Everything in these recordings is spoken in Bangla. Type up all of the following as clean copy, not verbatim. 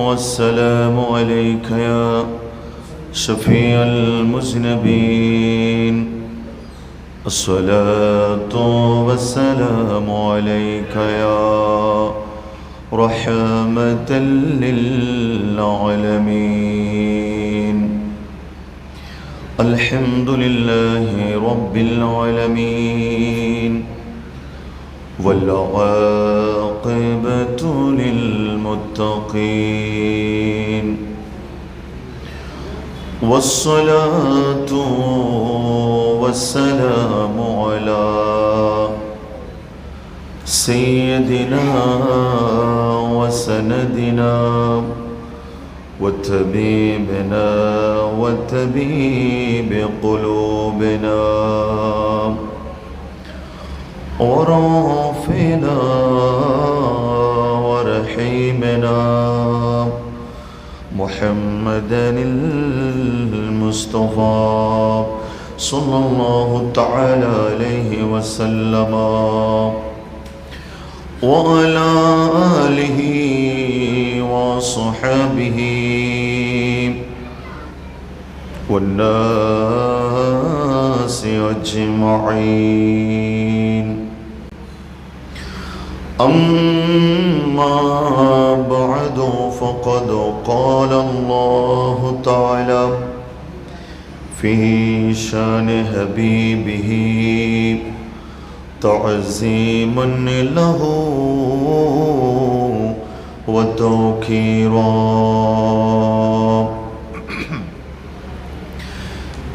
والسلام عليك يا شفيع المذنبين. الصلاة والسلام عليك يا رحمة للعالمين. الحمد لله رب العالمين، والعاقبة للمتقين، والصلاة والسلام على سيدنا وسندنا وطبيبنا وطبيب قلوبنا ورافعنا ورحيمنا محمدا المصطفى صلى الله تعالى عليه وسلم وعلى آله وصحبه والناس أجمعين. أما بعد، فقد قال الله تعالى في شان حبيبه تعظيما له وتوقيرا: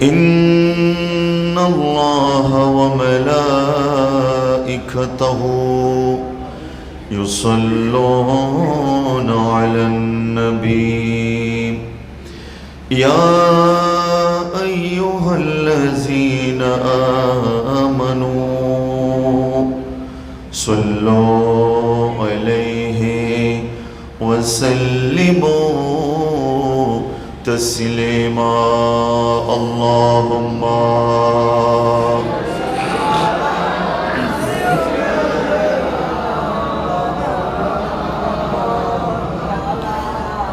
إن الله وملائكته يصلون على النبي يا أيها الذين آمنوا صلوا عليه وسلموا تسليما. اللهم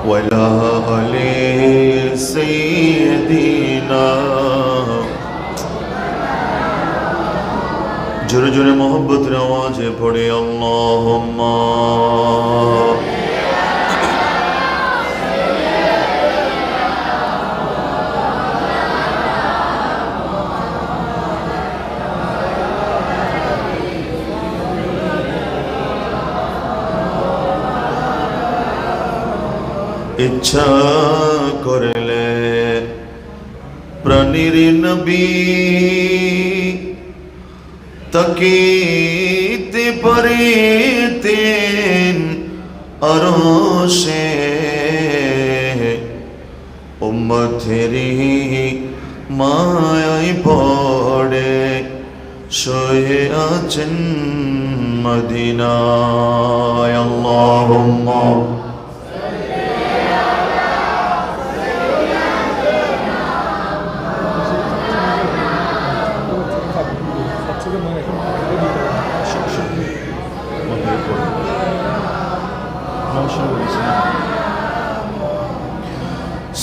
ولا علي سيدنا. जोरे जोरे मोहब्बत आवाज़े पढ़े अल्लाहुम्मा इच्छा करले प्राणीर नबी तकीते परितेन अरोशे उम्मतेरी मायाय पड़े शोए आचन मदीनाय। अल्लाहुम्मा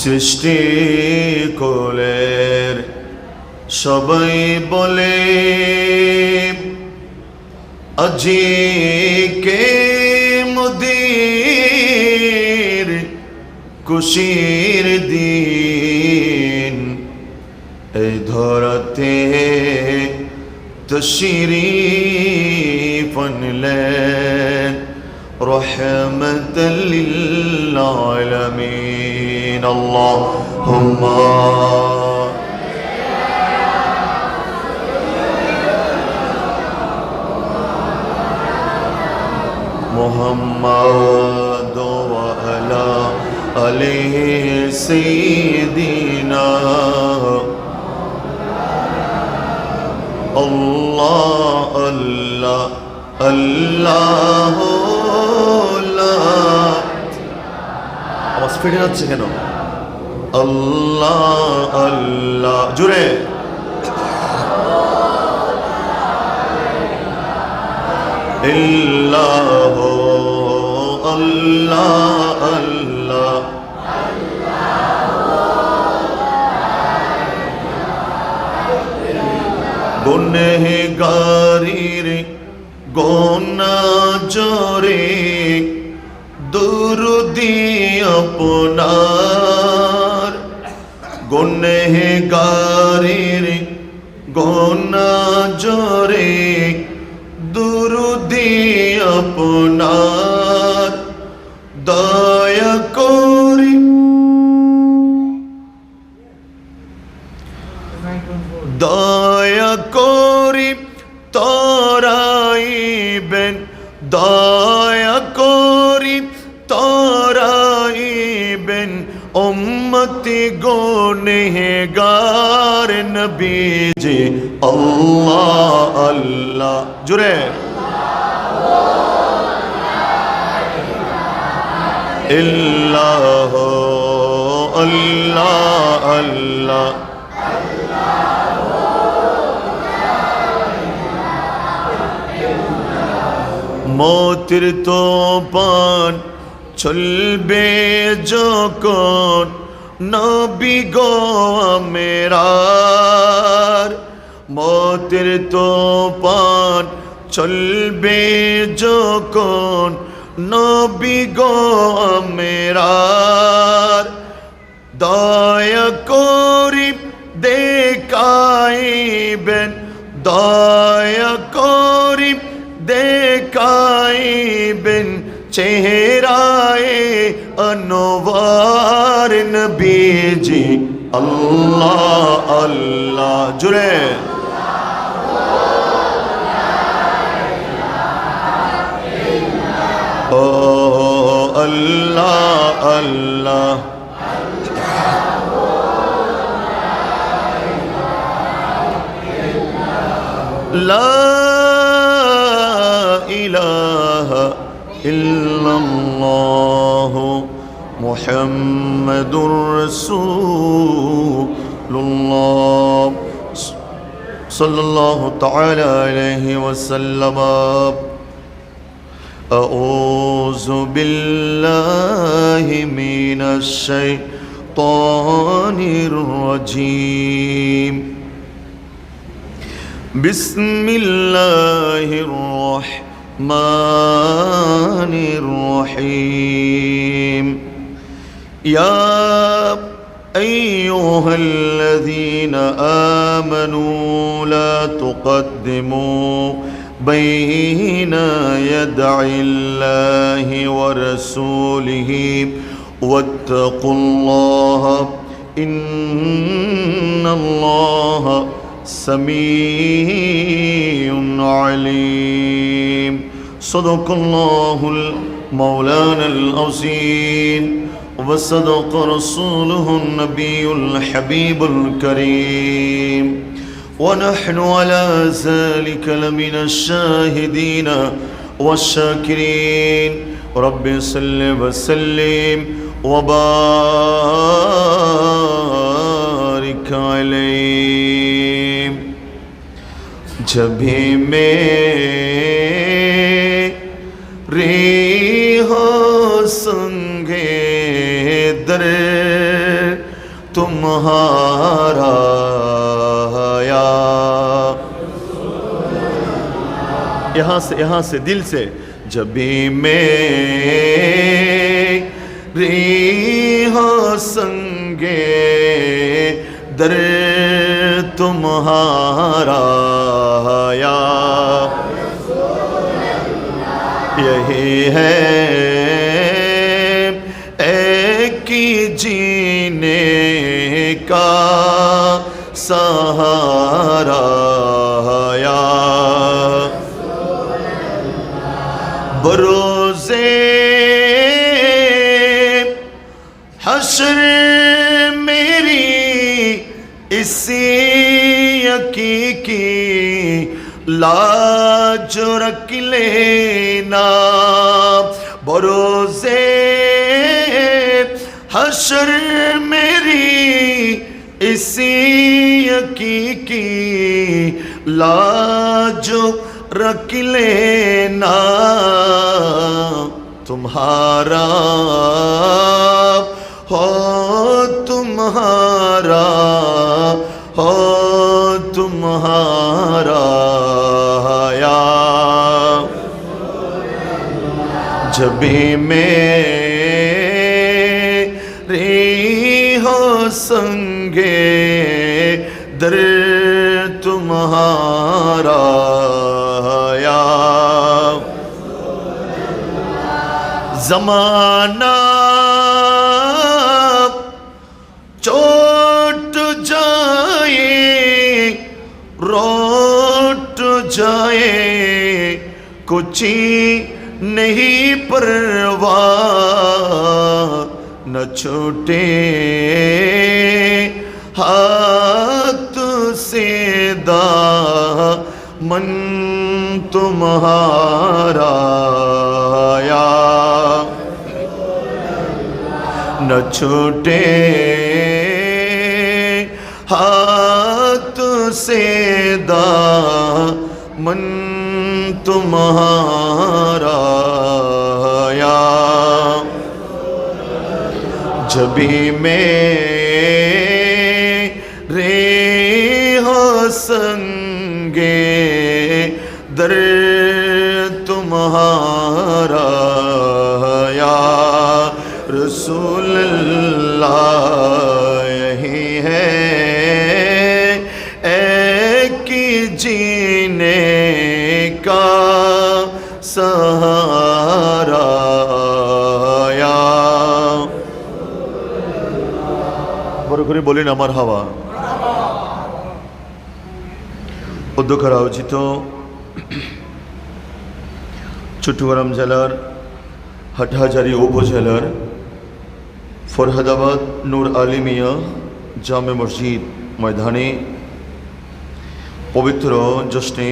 সৃষ্টি কোলের সবাই বলে আজি কে মুদির খুশির দিন এই ধরাতে তশরীফ আনলেন রহমতাল লিল আলামিন। আল্লাহুম্মা মুহাম্মাদ ওয়া আলা আলিহি সাইয়্যিদিনা। আল্লাহ আল্লাহ আল্লাহ আওয়াজ ফেটে যাচ্ছে কেন? আল্লাহ আল্লাহ জোরে ইল্লাহু আল্লাহ আল্লাহ গুনেহগারির গোনা জরে দুরুদি আপনার গুনেহগারির গোনা জরে দুরুদি আপনার দয়া করি দয়া করি তরাইবেন দয়া করি তরাইবেন উম্মতি গুনেহগার নবীজি আল্লাহ আল্লাহ জুড়ে ইল্লাহ আল্লাহ আল্লাহ মৌতের তোফান চলবে যখন নবী গো আমেরার মৌতের তোফান চলবে যখন নবী গো আমেরার দয়া করি দেখাইবেন দয়া করি দেখাইবেন চেহারায়ে আনোয়ার নবীজি আল্লাহ আল্লাহ জুড়ে ও আল্লাহ আল্লাহ লা ইলাহা ইল্লাল্লাহ মুহাম্মাদুর রাসূলুল্লাহ সাল্লাল্লাহু তাআলা আলাইহি ওয়াসাল্লাম আউযু বিল্লাহি মিনাশ শাইতানির রাজীম বিসমিল্লাহির রাহমানির রহিম ইয়া আইয়ুহাল্লাযীনা আমানু লা তুকদ্দিমু বাইনা ইয়াদাইল্লাহি ওয়া রাসূলিহি ওয়াত্তাকুল্লাহা ইন্নাল্লাহা সামিউন আলিম সাদাকাল্লাহুল মাওলানাল আযীম ওয়া সাদাকা রাসূলুহুন নাবিয়ুল হাবিবুল কারীম ونحن على ذلك لمن الشاهدين والشاكرين رب صل وسلم وبارك عليه जब भी मेरे हो संगे दर तुम्हारा यहाँ से दिल से जब भी मेरे हो संगे दर तुम्हारा या यही है एक ही जीने का सहारा या बरोज़े हश्र मेरी इसी हकीकी लाज रख लेना बरोज़े हश्र मेरी इसी हकीकी लाज रख लेना तुम्हारा हो तुम्हारा, हो तुम्हारा या जब भी मेरी हो संगे दर तुम्हारा या ज़माना चोट जाए रोट जाए कुछ नहीं परवाह न छूटे हाथ से दामन तुम्हारा या न छूटे हाथ से दामन तुम्हारा या जब भी मेरे हो संगे दर तुम्हारा या रसूल अल्लाह यही है एक जीने का सहारा या বড় করে বলেন আমার হাওয়া। অধ্যক্ষের আয়োজিত চট্টগ্রাম জেলার হাটহাজারী উপজেলার ফরহাদাবাদ নূর আলিমিয়া জামে মসজিদ ময়দানে পবিত্র জশ্নে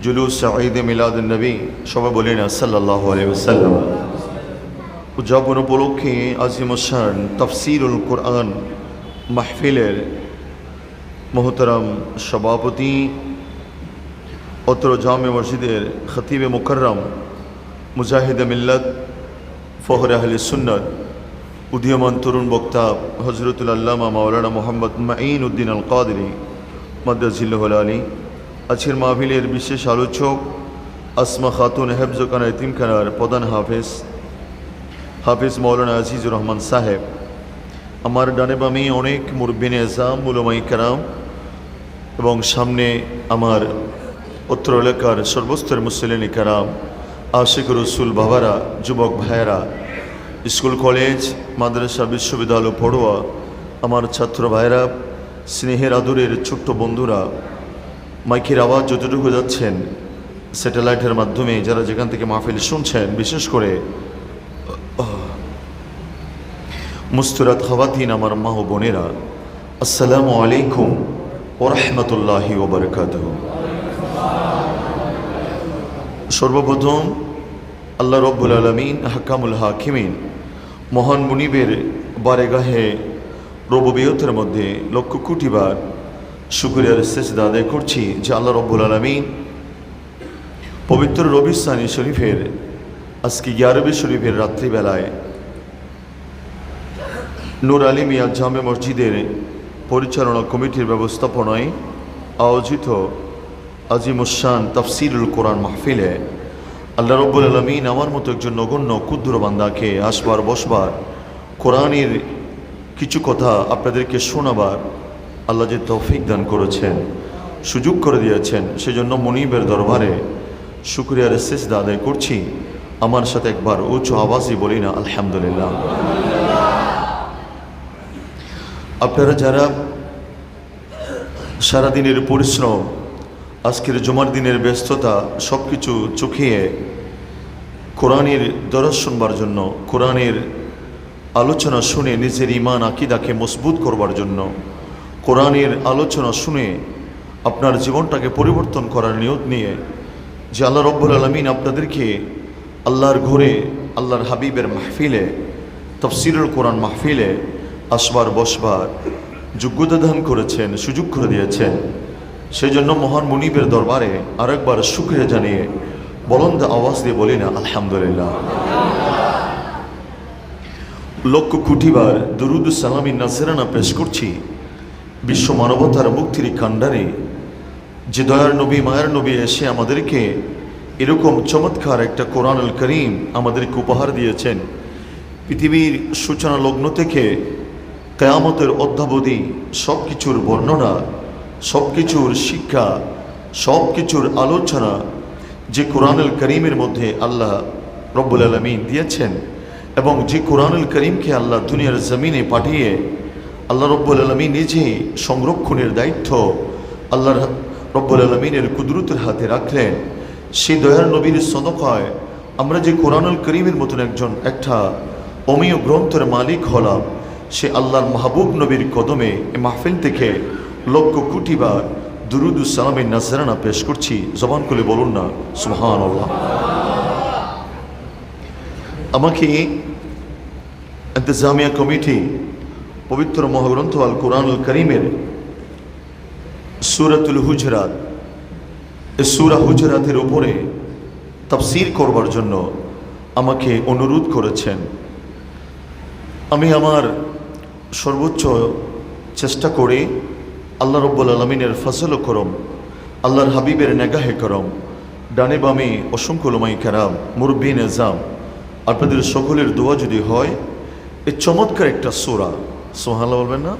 জুলুস ঈদ মিলাদ নবী সবাই বলেন সাল্লাল্লাহু আলাইহি ওয়াসাল্লাম উদযাপন উপলক্ষে আজিমুশান তাফসীরুল কোরআন মাহফিলের মোহতারাম সভাপতি অত্র জামে মসজিদের খতিবে মুকাররম মুজাহিদে মিল্লাত ফখরে আহলে সুন্নাত উদীয়মান তরুণ বক্তা হযরতুল আল্লামা মাওলানা মোহাম্মদ মাঈন উদ্দিন আল কাদেরী মাদ্দাজিল্লাহুল আলী, আজকের মাহফিলের বিশেষ আলোচক আসমা খাতুন হেফজখানা এতিমখানার প্রধান হাফেজ মাওলানা আজিজুর রহমান সাহেব, আমার ডানে বামে অনেক মুরব্বিনে এজাম উলামায়ে কেরাম এবং সামনে আমার অত্র এলাকার সর্বস্তরের মুসলিম কেরাম, আশিক রসুল বাবারা, যুবক ভাইয়েরা, স্কুল কলেজ মাদ্রাসা বিশ্ববিদ্যালয় পড়ুয়া আমার ছাত্র ভাইয়েরা, স্নেহের আদরের ছোট্ট বন্ধুরা, মাইকের আওয়াজ যতটুকু যাচ্ছেন স্যাটেলাইটের মাধ্যমে যারা যেখান থেকে মাহফিল শুনছেন, বিশেষ করে মুস্তুরাত খাওয়াতিন আমার মা ও বোনেরা, আসসালামু আলাইকুম ওয়া রাহমাতুল্লাহি ওয়া বারাকাতুহু। সর্বপ্রথম আল্লাহ রব্বুল আলামিন হাকামুল হাকিমিন মহান মুনিবের বারেগাহে রবুবিয়তের মধ্যে লক্ষ কোটি বার শুকরিয়ার সিজদা আদায় করছি যে আল্লাহ রব্বুল আলামিন পবিত্র রবিউল শরীফের আজকে 11 শরীফের রাত্রিবেলায় নূর আলিমিয়া জামে মসজিদের পরিচালনা কমিটির ব্যবস্থাপনায় আয়োজিত আজিমুশান তাফসীরুল কোরআন মাহফিলে আল্লাহ রব্বুল আলামিন আমার মতো একজন নগণ্য ক্ষুদ্র বান্দাকে আসবার বসবার কোরআনের কিছু কথা আপনাদেরকে শোনাবার আল্লাহ যে তৌফিক দান করেছেন, সুযোগ করে দিয়েছেন, সেজন্য মুনিবের দরবারে শুকরিয়ার সিজদা আদায় করছি। আমার সাথে একবার উচ্চ আওয়াজে বলি না আলহামদুলিল্লাহ। আপনারা যারা সারাদিনের পরিশ্রম, আজকের জুমার দিনের ব্যস্ততা সব কিছু চুকিয়ে কোরআনের দরস শুনবার জন্য, কোরআনের আলোচনা শুনে নিজের ঈমান আকীদাকে মজবুত করবার জন্য, কোরআনের আলোচনা শুনে আপনার জীবনটাকে পরিবর্তন করার নিয়ত নিয়ে যে আল্লাহ রব্বুল আলামিন আপনাদেরকে আল্লাহর ঘরে আল্লাহর হাবিবের মাহফিলে তাফসীরুল কোরআন মাহফিলে আসবার বসবার যোগ্যতা দান করেছেন, সুযোগ করে দিয়েছেন, সেই জন্য মহান মুনিবের দরবারে আরেকবার শুকরিয়া জানিয়ে বলন্দ আওয়াজ দিয়ে বলি না আলহামদুলিল্লাহ। লক্ষ কোটিবার দরুদ সালামি নাজরানা পেশ করছি বিশ্ব মানবতার মুক্তির কাণ্ডারে যে দয়ার নবী মায়ের নবী এসে আমাদেরকে এরকম চমৎকার একটা কোরআনুল করিম আমাদেরকে উপহার দিয়েছেন। পৃথিবীর সূচনা লগ্ন থেকে কিয়ামতের অদ্যাবধি সব কিছুর বর্ণনা, সব কিছুর শিক্ষা, সব কিছুর আলোচনা যে কোরআনুল করিমের মধ্যে আল্লাহ রব্বুল আলামিন দিয়েছেন, এবং যে কোরআনুল করিমকে আল্লাহ দুনিয়ার জমিনে পাঠিয়ে আল্লাহ রব্বুল আলামিন নিজেই সংরক্ষণের দায়িত্ব আল্লাহ রব্বুল আলামিনের কুদরতের হাতে রাখলেন। সেই দয়ার নবীর সদকায় আমরা যে কোরআনুল করিমের মতন একটা অমীয় গ্রন্থের মালিক হলাম, সে আল্লাহর মাহবুব নবীর কদমে এ মাহফিল থেকে লক্ষ কোটিবার দুরুদ সালামের নাজরানা পেশ করছি। জবান খুলে বলুন না সুবহানাল্লাহ। আমাকে ইন্তেজামিয়া কমিটি পবিত্র মহাগ্রন্থ আল কোরআনুল করিমের সূরাতুল হুজরাত, এই সূরা হুজরাতের উপরে তাফসীর করবার জন্য আমাকে অনুরোধ করেছেন। আমি আমার সর্বোচ্চ চেষ্টা করে আল্লাহ রব্বুল আলামিনের ফজল ও করম, আল্লাহর হাবিবের নেগাহে করম, ডানে বামে অসংখ্য উলামায়ে কেরাম, মুরব্বী নিজাম, আপনাদের সকলের দোয়া যদি হয়, এই চমৎকার একটা সূরা, সুবহানাল্লাহ বলবেন না?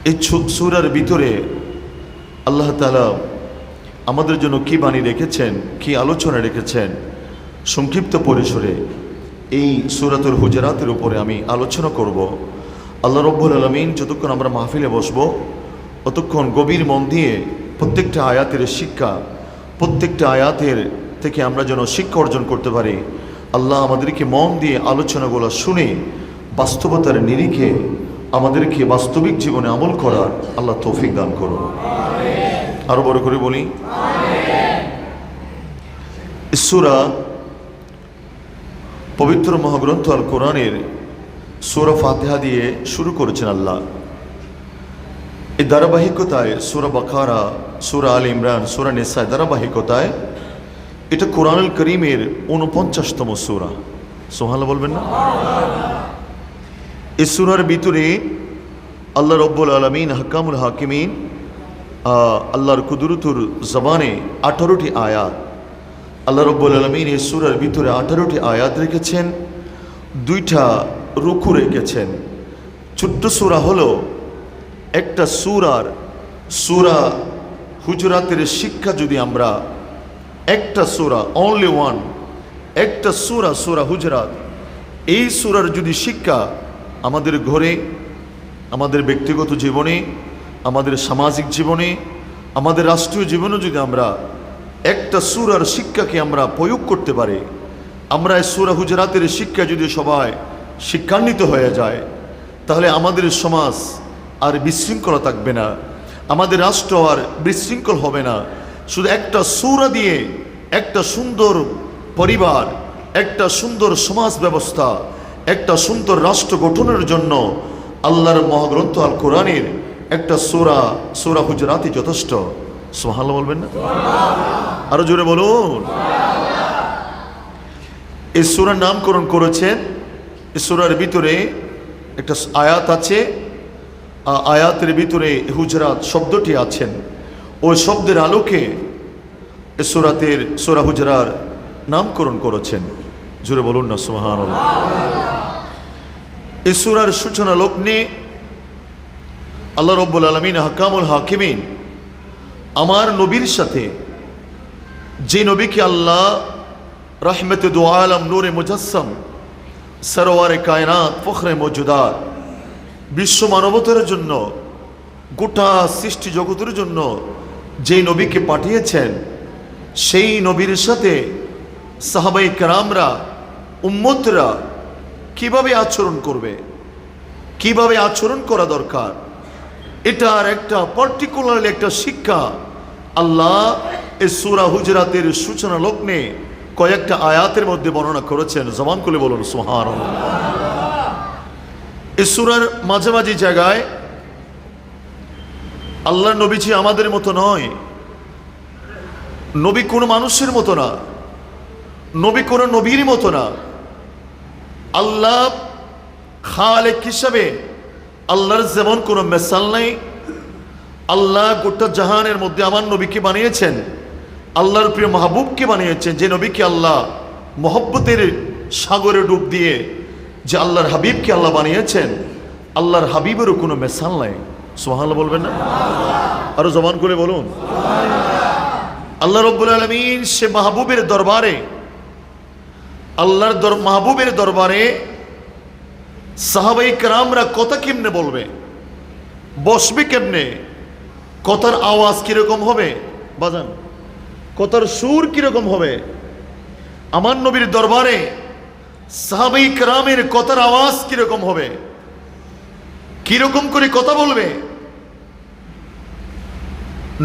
এই সূরার ভিতরে আল্লাহ তাআলা আমাদের জন্য কি বাণী রেখেছেন, কি আলোচনা রেখেছেন, সংক্ষিপ্ত পরিসরে এই সূরাতুল হুজরাতের উপরে আমি আলোচনা করব। আল্লাহ রব্বুল আলামিন যতক্ষণ আমরা মাহফিলে বসবো ততক্ষণ গভীর মন দিয়ে প্রত্যেকটা আয়াতের শিক্ষা, প্রত্যেকটা আয়াতের থেকে আমরা যেন শিক্ষা অর্জন করতে পারি। আল্লাহ আমাদেরকে মন দিয়ে আলোচনাগুলো শুনে বাস্তবতার নিরিখে আমাদেরকে বাস্তবিক জীবনে আমল করার আল্লাহ তৌফিক দান করুন। আরো বড় করে বলি, সূরা পবিত্র মহাগ্রন্থ আল কোরআনের সূরা ফাতিহা দিয়ে শুরু করেছেন আল্লাহ। এই ধারাবাহিকতায় সূরা বাকারা, সূরা আল ইমরান, সূরা নিসা, ধারাবাহিকতায় এটা কোরআনুল করিমের 49তম সূরা। সুবহানাল্লাহ বলবেন না? এই সূরার ভিতরে আল্লাহ রব্বুল আলামিন হাকামুল হাকিমিন, আল্লাহর কুদরতুর জবানে 18টি আয়াত, আল্লাহ রব্বুল আলামিন এই সূরার ভিতরে 18টি আয়াত রেখেছেন, 2টা রুকু রেখেছেন। ছোট্ট সূরা হলো একটা সূরা হুজরাতের শিক্ষা যদি আমরা একটা সূরা, অনলি ওয়ান, একটা সূরা হুজরাত, এই সূরার যদি শিক্ষা আমাদের ঘরে, আমাদের ব্যক্তিগত জীবনে, আমাদের সামাজিক জীবনে, আমাদের রাষ্ট্রীয় জীবনে যদি আমরা একটা সূরার শিক্ষাকে আমরা প্রয়োগ করতে পারি, আমরা এই সূরা হুজরাতের শিক্ষা যদি সবাই শিক্ষান্বিত হয়ে যায়, তাহলে আমাদের সমাজ আর বিশৃঙ্খলা থাকবে না, আমাদের রাষ্ট্র আর বিশৃঙ্খল হবে না। শুধু একটা সূরা দিয়ে একটা সুন্দর পরিবার, একটা সুন্দর সমাজ ব্যবস্থা, একটা সুন্দর রাষ্ট্র গঠনের জন্য আল্লাহর মহাগ্রন্থ আল কোরআনের একটা সূরা হুজরাতই যথেষ্ট। সুবহানাল্লাহ বলবেন না? আরো জোরে বলুন। এই সূরার নামকরণ করেছেন, এই সূরার ভিতরে একটা আয়াত আছে, আয়াতের ভিতরে হুজরাত শব্দটি আছেন, ওই শব্দের আলোকে এই সূরা হুজরার নামকরণ করেছেন। জোরে বলুন না সুবহানাল্লাহ। এই সূরার সূচনা লগ্নে আল্লাহ রব্বুল আলামিন হাকামুল হাকিমিন আমার নবীর সাথে, যে নবীকে আল্লাহ রহমতে দু আলম, নূরে মুজাসসাম, সরওয়ারে কায়নাত, ফখরে মওজুদাত, বিশ্ব মানবতার জন্য, গোটা সৃষ্টি জগতের জন্য যে নবীকে পাঠিয়েছেন, সেই নবীর সাথে সাহাবায়ে কেরামরা, উম্মতরা কিভাবে আচরণ করবে, কিভাবে আচরণ করা দরকার, এটার একটা পার্টিকুলারলি একটা শিক্ষা আল্লাহ এই সূরা হুজরাতের সূচনা লগ্নে কয়েকটা আয়াতের মধ্যে বর্ণনা করেছেন। জবান খুলে বলুন সুবহানাল্লাহ। এই সূরার মাঝামাঝি জায়গায় আল্লাহর নবীজি আমাদের মতো নয়, নবী কোনো মানুষের মতো না, নবী কোনো নবীর মতো না, আল্লাহ খালেক হিসাবে আল্লাহর যেমন কোনো মেসাল নাই। আল্লাহ গোটা জাহানের মধ্যে আমার নবীকে বানিয়েছেন, আল্লাহর প্রিয় মাহবুবকে বানিয়েছেন, যে নবীকে আল্লাহ মহব্বতের সাগরে ডুব দিয়ে যে আল্লাহর হাবিবকে আল্লাহ বানিয়েছেন, আল্লাহর হাবিবেরও কোনো মেসাল নাই। সুবহানাল্লাহ বলবেন না? আরো জবান করে বলুন। আল্লাহ রাব্বুল আলামিন সে মাহবুবের দরবারে, আল্লাহর মাহবুবের দরবারে সাহাবাই কেরামরা কথা কেমনে বলবে, বসবে কেমনে, কথার আওয়াজ কিরকম হবে বাজান, কথার সুর কিরকম হবে? আমার নবীর দরবারে সাহাবাই কেরামের কথার আওয়াজ কিরকম হবে, কিরকম করে কথা বলবে?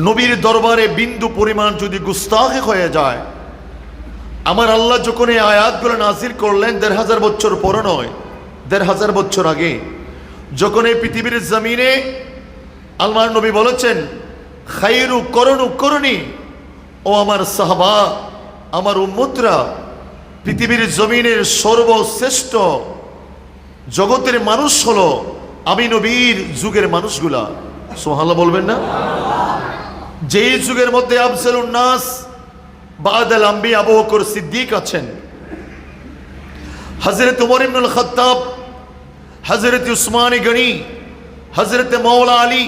নবীর দরবারে বিন্দু পরিমাণ যদি গুস্তাখি হয়ে যায়, আমার আল্লাহ যখন এই আয়াতগুলো নাজিল করলেন ১৫০০ বছর পরে নয়, ১৫০০ বছর আগে, যখন এই পৃথিবীর জমিনে আল্লাহর নবী বলেছেন খায়রু করণী, ও আমার সাহাবা, আমার উম্মতরা, পৃথিবীর জমিনের সর্বশ্রেষ্ঠ জগতের মানুষ হলো আমি নবীর যুগের মানুষগুলা। সুবহানাল্লাহ বলবেন না? যেই যুগের মধ্যে আফজালুন নাস বাদাল আম্বিয়া আবু বকর সিদ্দিক আছেন, হযরত ওমর ইবনুল খাত্তাব, হযরত উসমান গনি, হযরত মাওলা আলী,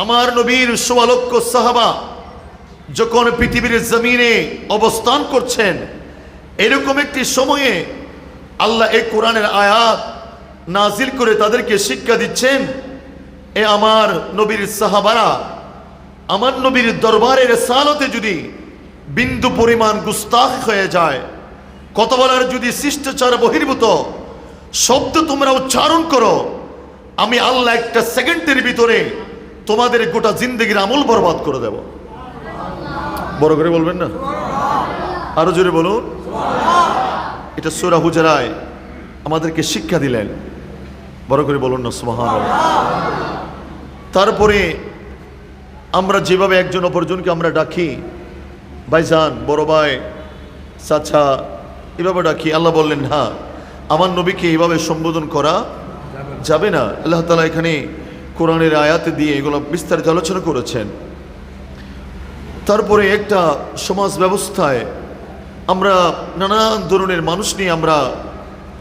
আমার নবীর ১৬ লক্ষ সাহাবা যখন পৃথিবীর জমিনে অবস্থান করছেন, এরকম একটি সময়ে আল্লাহ এই কোরআনের আয়াত নাজিল করে তাদেরকে শিক্ষা দিচ্ছেন, এ আমার নবীর সাহাবারা, আমার নবীর দরবারের সালতে যদি বিন্দু পরিমাণ গুস্তাখ হয়ে যায়, কথা বলার যদি শিষ্টাচার বহির্ভূত শব্দ তোমরা উচ্চারণ করো, আমি আল্লাহ একটা সেকেন্ডের ভিতরে তোমাদের গোটা জিন্দগির আমল বরবাদ করে দেব। বড় করে বলবেন না? আরো জোরে বলুন। এটা সূরা হুজরায় আমাদেরকে শিক্ষা দিলেন। বড় করে বলুন না সুবহানাল্লাহ। তারপরে আমরা যেভাবে একজন অপরজনকে আমরা ডাকি, ভাইজান, বড় ভাই, চাচা, এভাবে ডাকি, আল্লাহ বললেন না, আমার নবীকে এভাবে সম্বোধন করা যাবে না। আল্লাহ তাআলা এখানে কোরআনের আয়াতে দিয়ে এগুলো বিস্তারিত আলোচনা করেছেন। তারপরে একটা সমাজ ব্যবস্থায় আমরা নানান ধরনের মানুষ নিয়ে আমরা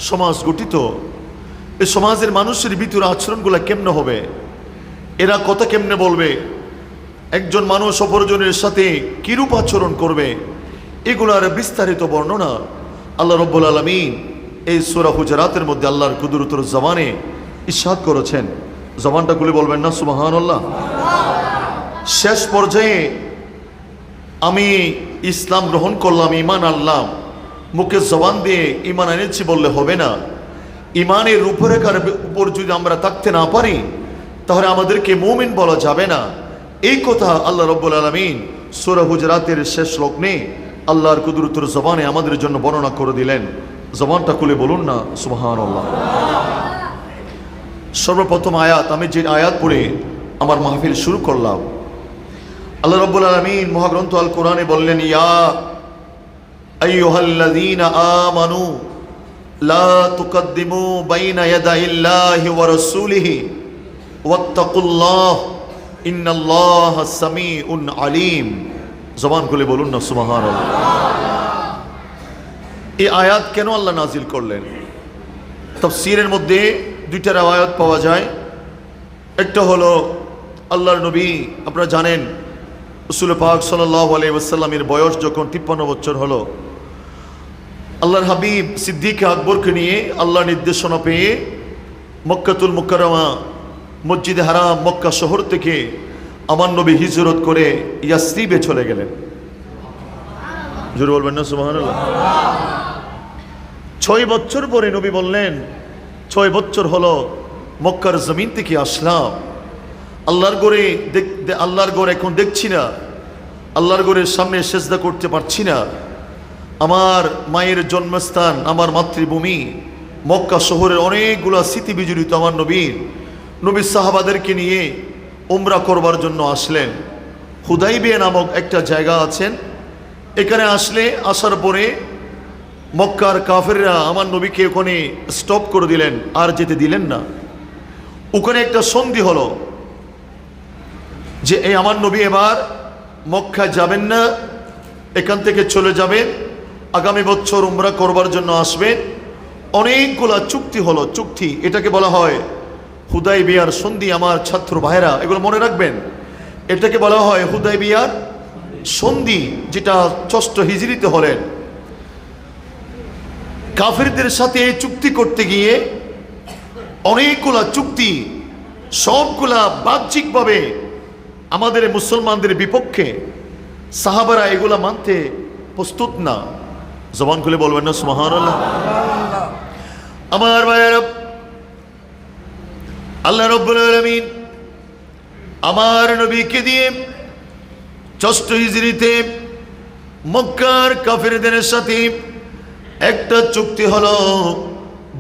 সমাজ গঠিত। এই সমাজের মানুষের ভিতরে আচরণগুলো কেমনে হবে, এরা কথা কেমনে বলবে, একজন মানুষ অপরজনের সাথে কিরূপ আচরণ করবে, এগুলার বিস্তারিত বর্ণনা আল্লাহ রাব্বুল আলামিন এই সূরা হুজরাতের মধ্যে আল্লাহর কুদরতের জবানে ইরশাদ করেছেন। জবানটা খুলে বলবেন না সুবহানাল্লাহ? শেষ পর্যায়ে আমি ইসলাম গ্রহণ করলাম, ঈমান আনলাম, মুখে জবান দিয়ে ঈমান এনেছি বললে হবে না। ঈমানের রূপরেখার উপর যদি আমরা থাকতে না পারি, তাহলে আমাদেরকে মুমিন বলা যাবে না। এই কথা আল্লাহ রাব্বুল আলামিন সূরা হুজরাতের শেষ লগ্নে আল্লাহর কুদরতের জবানে আমাদের জন্য বর্ণনা করে দিলেন। জবানটা খুলে বলুন না সুবহানাল্লাহ। সর্বপ্রথম আয়াত, আমি যে আয়াত পড়ে আমার মাহফিল শুরু করলাম, আল্লাহ রাব্বুল আলামিন মহাগ্রন্থ আল কোরআনে বললেন, ইয়া আইয়ুহাল্লাযীনা আমানু লা তুকদ্দিমু বাইনা ইয়াদাইল্লাহি ওয়া রাসূলিহি ওয়াত্তাকুল্লাহ ইন্নাল্লাহা সামিউন আলিম। জবান খুলে বলুন না সুবহানাল্লাহ। এই আয়াত কেন আল্লাহ নাজিল করলেন? তাফসীরের মধ্যে দুইটা রাওয়ায়াত পাওয়া যায়। একটা হলো আল্লাহর নবী, আপনারা জানেন রাসূল পাক সাল্লাল্লাহু আলাইহি ওয়াসাল্লামের বয়স যখন 53 বছর হলো, আল্লাহর হাবিব সিদ্দিক আকবরকে নিয়ে আল্লাহ নির্দেশনা পেয়ে মক্কাতুল মুকাররমা, মসজিদে হারাম মক্কা শহর থেকে আমার নবী হিজরত করে ইয়াসরিবে চলে গেলেন। জোরে বলবেন না সুবহানাল্লাহ। 6 বছর পরে নবী বললেন, 6 বছর হলো মক্কার জমিন থেকে আসলাম, আল্লাহর ঘরে আল্লাহর ঘর এখন দেখছি না, আল্লাহর ঘরের সামনে সেজদা করতে পারছি না। আমার মায়ের জন্মস্থান, আমার মাতৃভূমি মক্কা শহরের অনেকগুলা স্মৃতি বিজড়িত আমার নবীর সাহাবাদেরকে নিয়ে উমরা করবার জন্য আসলেন। হুদাইবিয়া নামক একটা জায়গা আছেন, এখানে আসার পরে মক্কার কাফেররা আমার নবীকে ওখানে স্টপ করে দিলেন, আর যেতে দিলেন না। ওখানে একটা সন্ধি হলো যে এই আমার নবী এবার মক্কায় যাবেন না, এখান থেকে চলে যাবেন, আগামী বছর উমরা করবার জন্য আসবেন। অনেকগুলা চুক্তি হলো, চুক্তি, এটাকে বলা হয় হুদাইবিয়ার সন্ধি। আমার ছাত্র ভাইরা এগুলো মনে রাখবেন, এটাকে বলা হয় হুদাইবিয়ার সন্ধি, যেটা 6ষ্ঠ হিজরিতে হলেন। কাফেরদের সাথে এই চুক্তি করতে গিয়ে অনেকগুলা চুক্তি, সবগুলা বাহ্যিকভাবে আমাদের মুসলমানদের বিপক্ষে। সাহাবারা এগুলা মানতে প্রস্তুত না। জবান খুলে বলবেন না সুবহানাল্লাহ? আমার ভাইয়েরা, আল্লাহ রাব্বুল আলামিন আমার নবীকে দিয়ে 6ষ্ঠ হিজরিতে মক্কার কাফেরদের সাথে একটা চুক্তি হলো,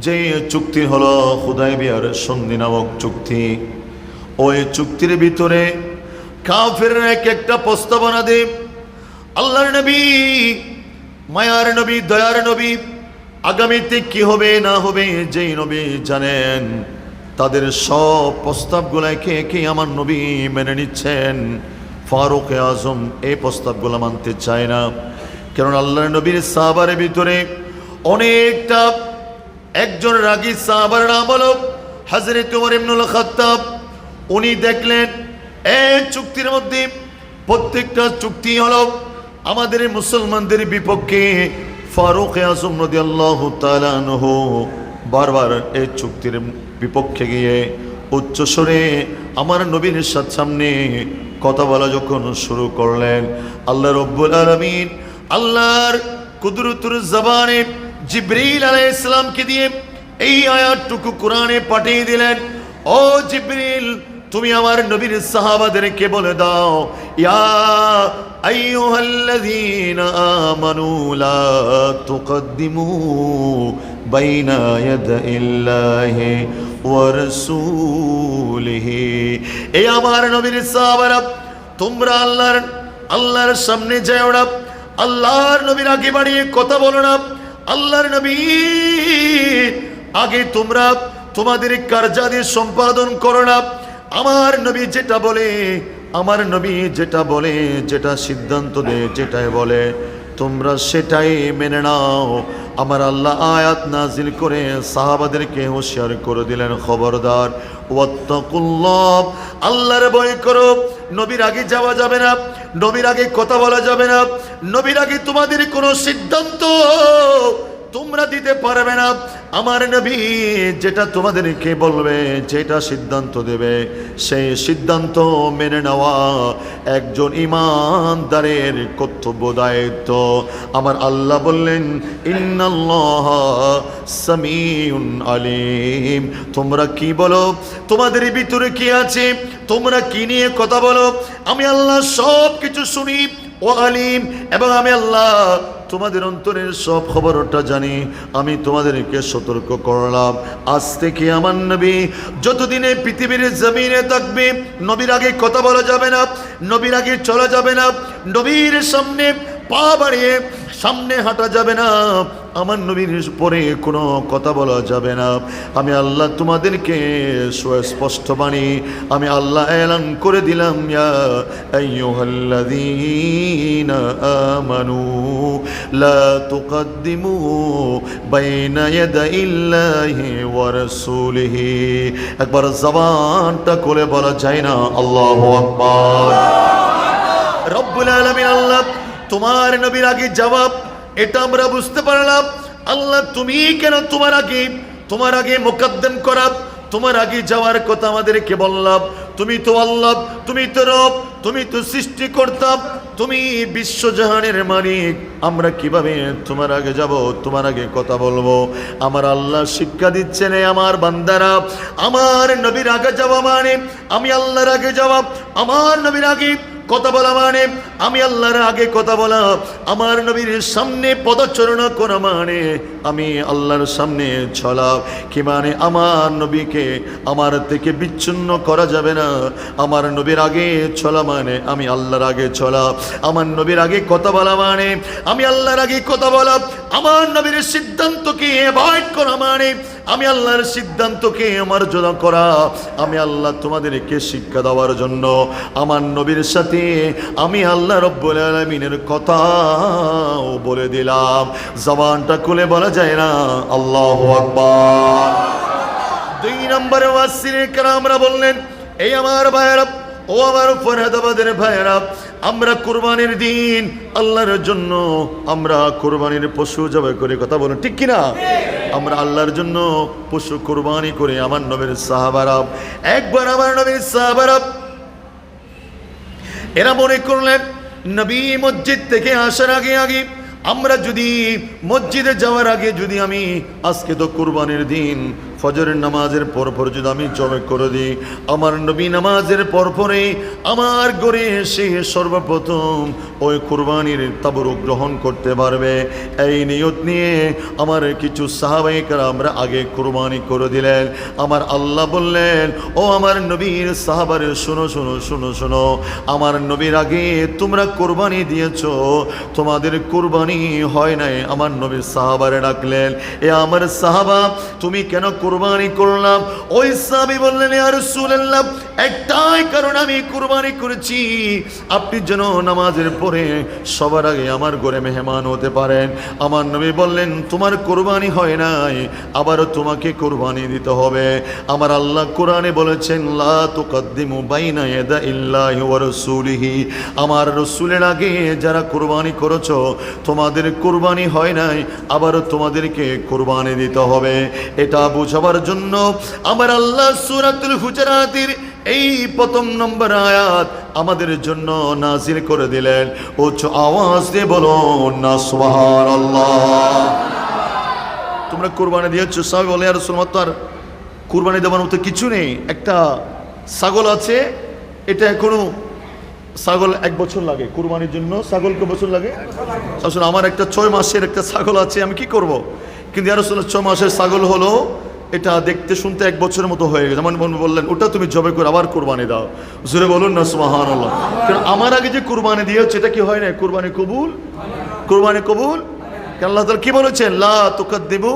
যে চুক্তি হলো হুদাইবিয়ার সন্ধি নামক চুক্তি। ওই চুক্তির ভিতরে কাফেররা একটা প্রস্তাবনা দেয়। আল্লাহর নবী, মায়ার নবী, দয়ার নবী, আগামীতে কি হবে না হবে যেই নবী জানেন, তাদের সব প্রস্তাবগুলো একে একে আমার নবী মেনে নিচ্ছেন। ফারুক আজম এই প্রস্তাবগুলো মানতে চায় না, কারণ আল্লাহর নবীর সাহাবার ভিতরে অনেকটা, একজন রাগী সাহাবার নাম হলো হযরত ওমর ইবনুল খাত্তাব। উনি দেখলেন এই চুক্তির মধ্যে প্রত্যেকটা চুক্তি হলো আমাদের মুসলমানদের বিপক্ষে। ফারুক আজম রাদিয়াল্লাহু তাআলা আনহু বারবার এই চুক্তির বিপক্ষে গিয়ে উচ্চস্বরে আমার নবীর সামনে কথা বলা যখন শুরু করলেন, আল্লাহ রাব্বুল আলামিন আল্লাহর কুদরতুর জবানে জিবরিল আলাইহিস সালামকে দিয়ে এই আয়াতটুকু কোরআনে পাঠিয়ে দিলেন। ও জিবরিল, তুমি আমার নবীর সাহাবাদেরকে বলে দাও, ইয়া আইয়ুহাল্লাযীনা আমানু লা তুকদ্দিমু বাইনা ইয়াদাইল্লাহি ওয়া রাসূলিহি। এই আমার নবীর সাহাবারা, তোমরা আল্লাহর সামনে যাও না, আল্লাহর নবীর আগে বাড়িয়ে কথা বলো না। আল্লাহর নবী আগে তোমরা তোমাদের কার্যাদি সম্পাদন করো না। আমার নবী যেটা বলে, আমার নবী যেটা বলে, যেটা সিদ্ধান্ত দেয়, যেটাই বলে, তোমরা সেটাই মেনে নাও। আমার আল্লাহ আয়াত নাজিল করে সাহাবাদেরকে হুঁশিয়ার করে দিলেন, খবরদার, ওয়াত্তাকুল্লাহ, আল্লাহর ভয় করো। নবীর আগে যাওয়া যাবে না, নবীর আগে কথা বলা যাবে না, নবীর আগে তোমাদের কোনো সিদ্ধান্ত তোমরা দিতে পারবে না। আমার নবী যেটা তোমাদেরকে বলবে, যেটা সিদ্ধান্ত দেবে, সেই সিদ্ধান্ত মেনে নেওয়া একজন ঈমানদারের কর্তব্য, দায়িত্ব। আমার আল্লাহ বললেন, ইন্নাল্লাহা সামিউন আলিম। তোমরা কি বলো, তোমাদের ভিতরে কি আছে, তোমরা কি নিয়ে কথা বলো, আমি আল্লাহ সব কিছু শুনি ও আলিম, এবং আমি আল্লাহ তোমাদের অন্তরের সব খবরটা জানি। আমি তোমাদেরকে সতর্ক করলাম, আজ থেকে আমার নবী যতদিনে পৃথিবীর জমিনে থাকবে, নবীর আগে কথা বলা যাবে না, নবীর আগে চলা যাবে না, নবীর সামনে পা বাড়িয়ে সামনে হাঁটা যাবে না, আমার নবীর পরে কোনো কথা বলা যাবে না। আমি আল্লাহ তোমাদেরকে সুস্পষ্ট বাণী আমি আল্লাহ এলান করে দিলাম, ইয়া আইয়ুহাল্লাযীনা আমানু লা তুকদ্দিমু বাইনা ইয়াদাইল্লাহি ওয়া রাসূলিহি। একবার জবানটা খুলে বলা যায় না আল্লাহু আকবার। রব্বুল আলামিন আল্লাহ তোমার নবীর আগে জবাব, এটা আমরা বুঝতে পারলাম। আল্লাহ তুমি কেন তোমার আগে মুকদ্দম করা, তোমার আগে যাওয়ার কথা আমাদেরকে বললাম। তুমি তো আল্লাহ, তুমি তো রব, তুমি তো সৃষ্টিকর্তা, তুমি বিশ্বজাহানের মালিক। আমরা কিভাবে তোমার আগে যাব, তোমার আগে কথা বলবো? আমার আল্লাহ শিক্ষা দিচ্ছেন, আমার বান্দারা, আমার নবীর আগে যাওয়া মানে আমি আল্লাহর আগে যাওয়া, আমার নবীর আগে কথা বলা মানে আমি আল্লাহর আগে কথা বলা, আমার নবীর সামনে পদচারণা করা মানে আমি আল্লাহর সামনে চলা। কি মানে আমার নবীকে আমার থেকে বিচ্ছিন্ন করা যাবে না। আমার নবীর আগে চলা মানে আমি আল্লাহর আগে চলা। আমার নবীর আগে কথা বলা মানে আমি আল্লাহর আগে কথা বলা। আমার নবীর সিদ্ধান্তকে অ্যাভয়েড করা মানে আমি আল্লাহর সিদ্ধান্তকে মার্জনা করা। আমি আল্লাহ তোমাদেরকে শিক্ষা দেওয়ার জন্য আমার নবীর সাথে আমি আল্লাহ রব্বুল আলামিনের কথাও বলে দিলাম। জবানটা খুলে বলা যায় না আল্লাহু আকবার। 2 নম্বরে ওয়াসিরে কেরামরা বললেন, এই আমার ভাইয়েরা, ও আমার ফরহাদাবাদের ভাইয়েরা, আমরা কুরবানির দিন আল্লাহর জন্য আমরা কুরবানির পশু জবাই করে, কথা বলুন ঠিক কিনা? আমরা আল্লাহর জন্য পশু কুরবানি করে। আমার নবীর সাহাবারা, একবার আমার নবীর সাহাবারা এরা মনে করলেন নবী মসজিদ থেকে আসার আগে আগে আমরা যদি মসজিদে যাওয়ার আগে যদি আমি আজকে তো কুরবানির দিন ফজরের নামাজের পরপর যদি আমি জবাই করে দিই, আমার নবী নামাজের পরপরে আমার ঘরে এসে সর্বপ্রথম ওই কুরবানির তাবরুক গ্রহণ করতে পারবে। এই নিয়ত নিয়ে আমার কিছু সাহাবায়ে কেরামরা আগে কুরবানি করে দিলেন। আমার আল্লাহ বললেন, ও আমার নবীর সাহাবারে শোনো শোনো শোনো শোনো, আমার নবীর আগে তোমরা কুরবানি দিয়েছো, তোমাদের কুরবানি হয় নাই। আমার নবীর সাহাবারে ডাকলেন, এ আমার সাহাবা তুমি কেন কুরবানি করলাম? ওই সাহাবী বললেন, ইয়া রাসূলুল্লাহ, একটাই কারণ আমি কুরবানি করেছি, আপনি যেন নামাজের পরে সবার আগে আমার ঘরে মেহমান হতে পারেন। আমার নবী বললেন, তোমার কুরবানি হয় নাই, আবারও তোমাকে কুরবানি দিতে হবে। আমার আল্লাহ কোরআনে বলেছেন, লা তুকদ্দিমু বাইনা ইয়াদাইল্লাহি ওয়া রাসূলিহি, আমার রাসূলের আগে যারা কুরবানি করেছো তোমাদের কুরবানি হয় নাই, আবারও তোমাদেরকে কুরবানি দিতে হবে। এটা বোঝাবার জন্য আমার আল্লাহ সূরাতুল হুজুরাতের এই প্রথম নম্বর আয়াত আমাদের জন্য নাজিল করে দিলেন। উচ্চ আওয়াজ দিয়ে বলুন না সুবহানাল্লাহ। তোমরা কুরবানি দিয়েছো, সাহাবী বলে, ইয়া রাসূলুল্লাহ, তো আর কুরবানি দেওয়ার মতো কিছু নেই। একটা ছাগল আছে, এটা এখনো ছাগল 1 বছর লাগে কুরবানির জন্য। ছাগলকে বছর লাগে? আসলে আমার একটা 6 মাসের একটা ছাগল আছে, আমি কি করব? কিন্তু ইয়া রাসূলুল্লাহ 6 মাসের ছাগল হলো, এটা দেখতে শুনতে 1 বছরের মতো হয়ে গেছে। আমার বললেন, ওটা তুমি জবাই করে আবার কুরবানি দাও। জোরে বলুন না সুবহানাল্লাহ। কারণ আমার আগে যে কুরবানি দিয়েছে এটা কি হয় না? কুরবানি কবুল, কুরবানি কবুল। কারণ আল্লাহ তাআলা কি বলেছেন, লা তুকদ্দিমু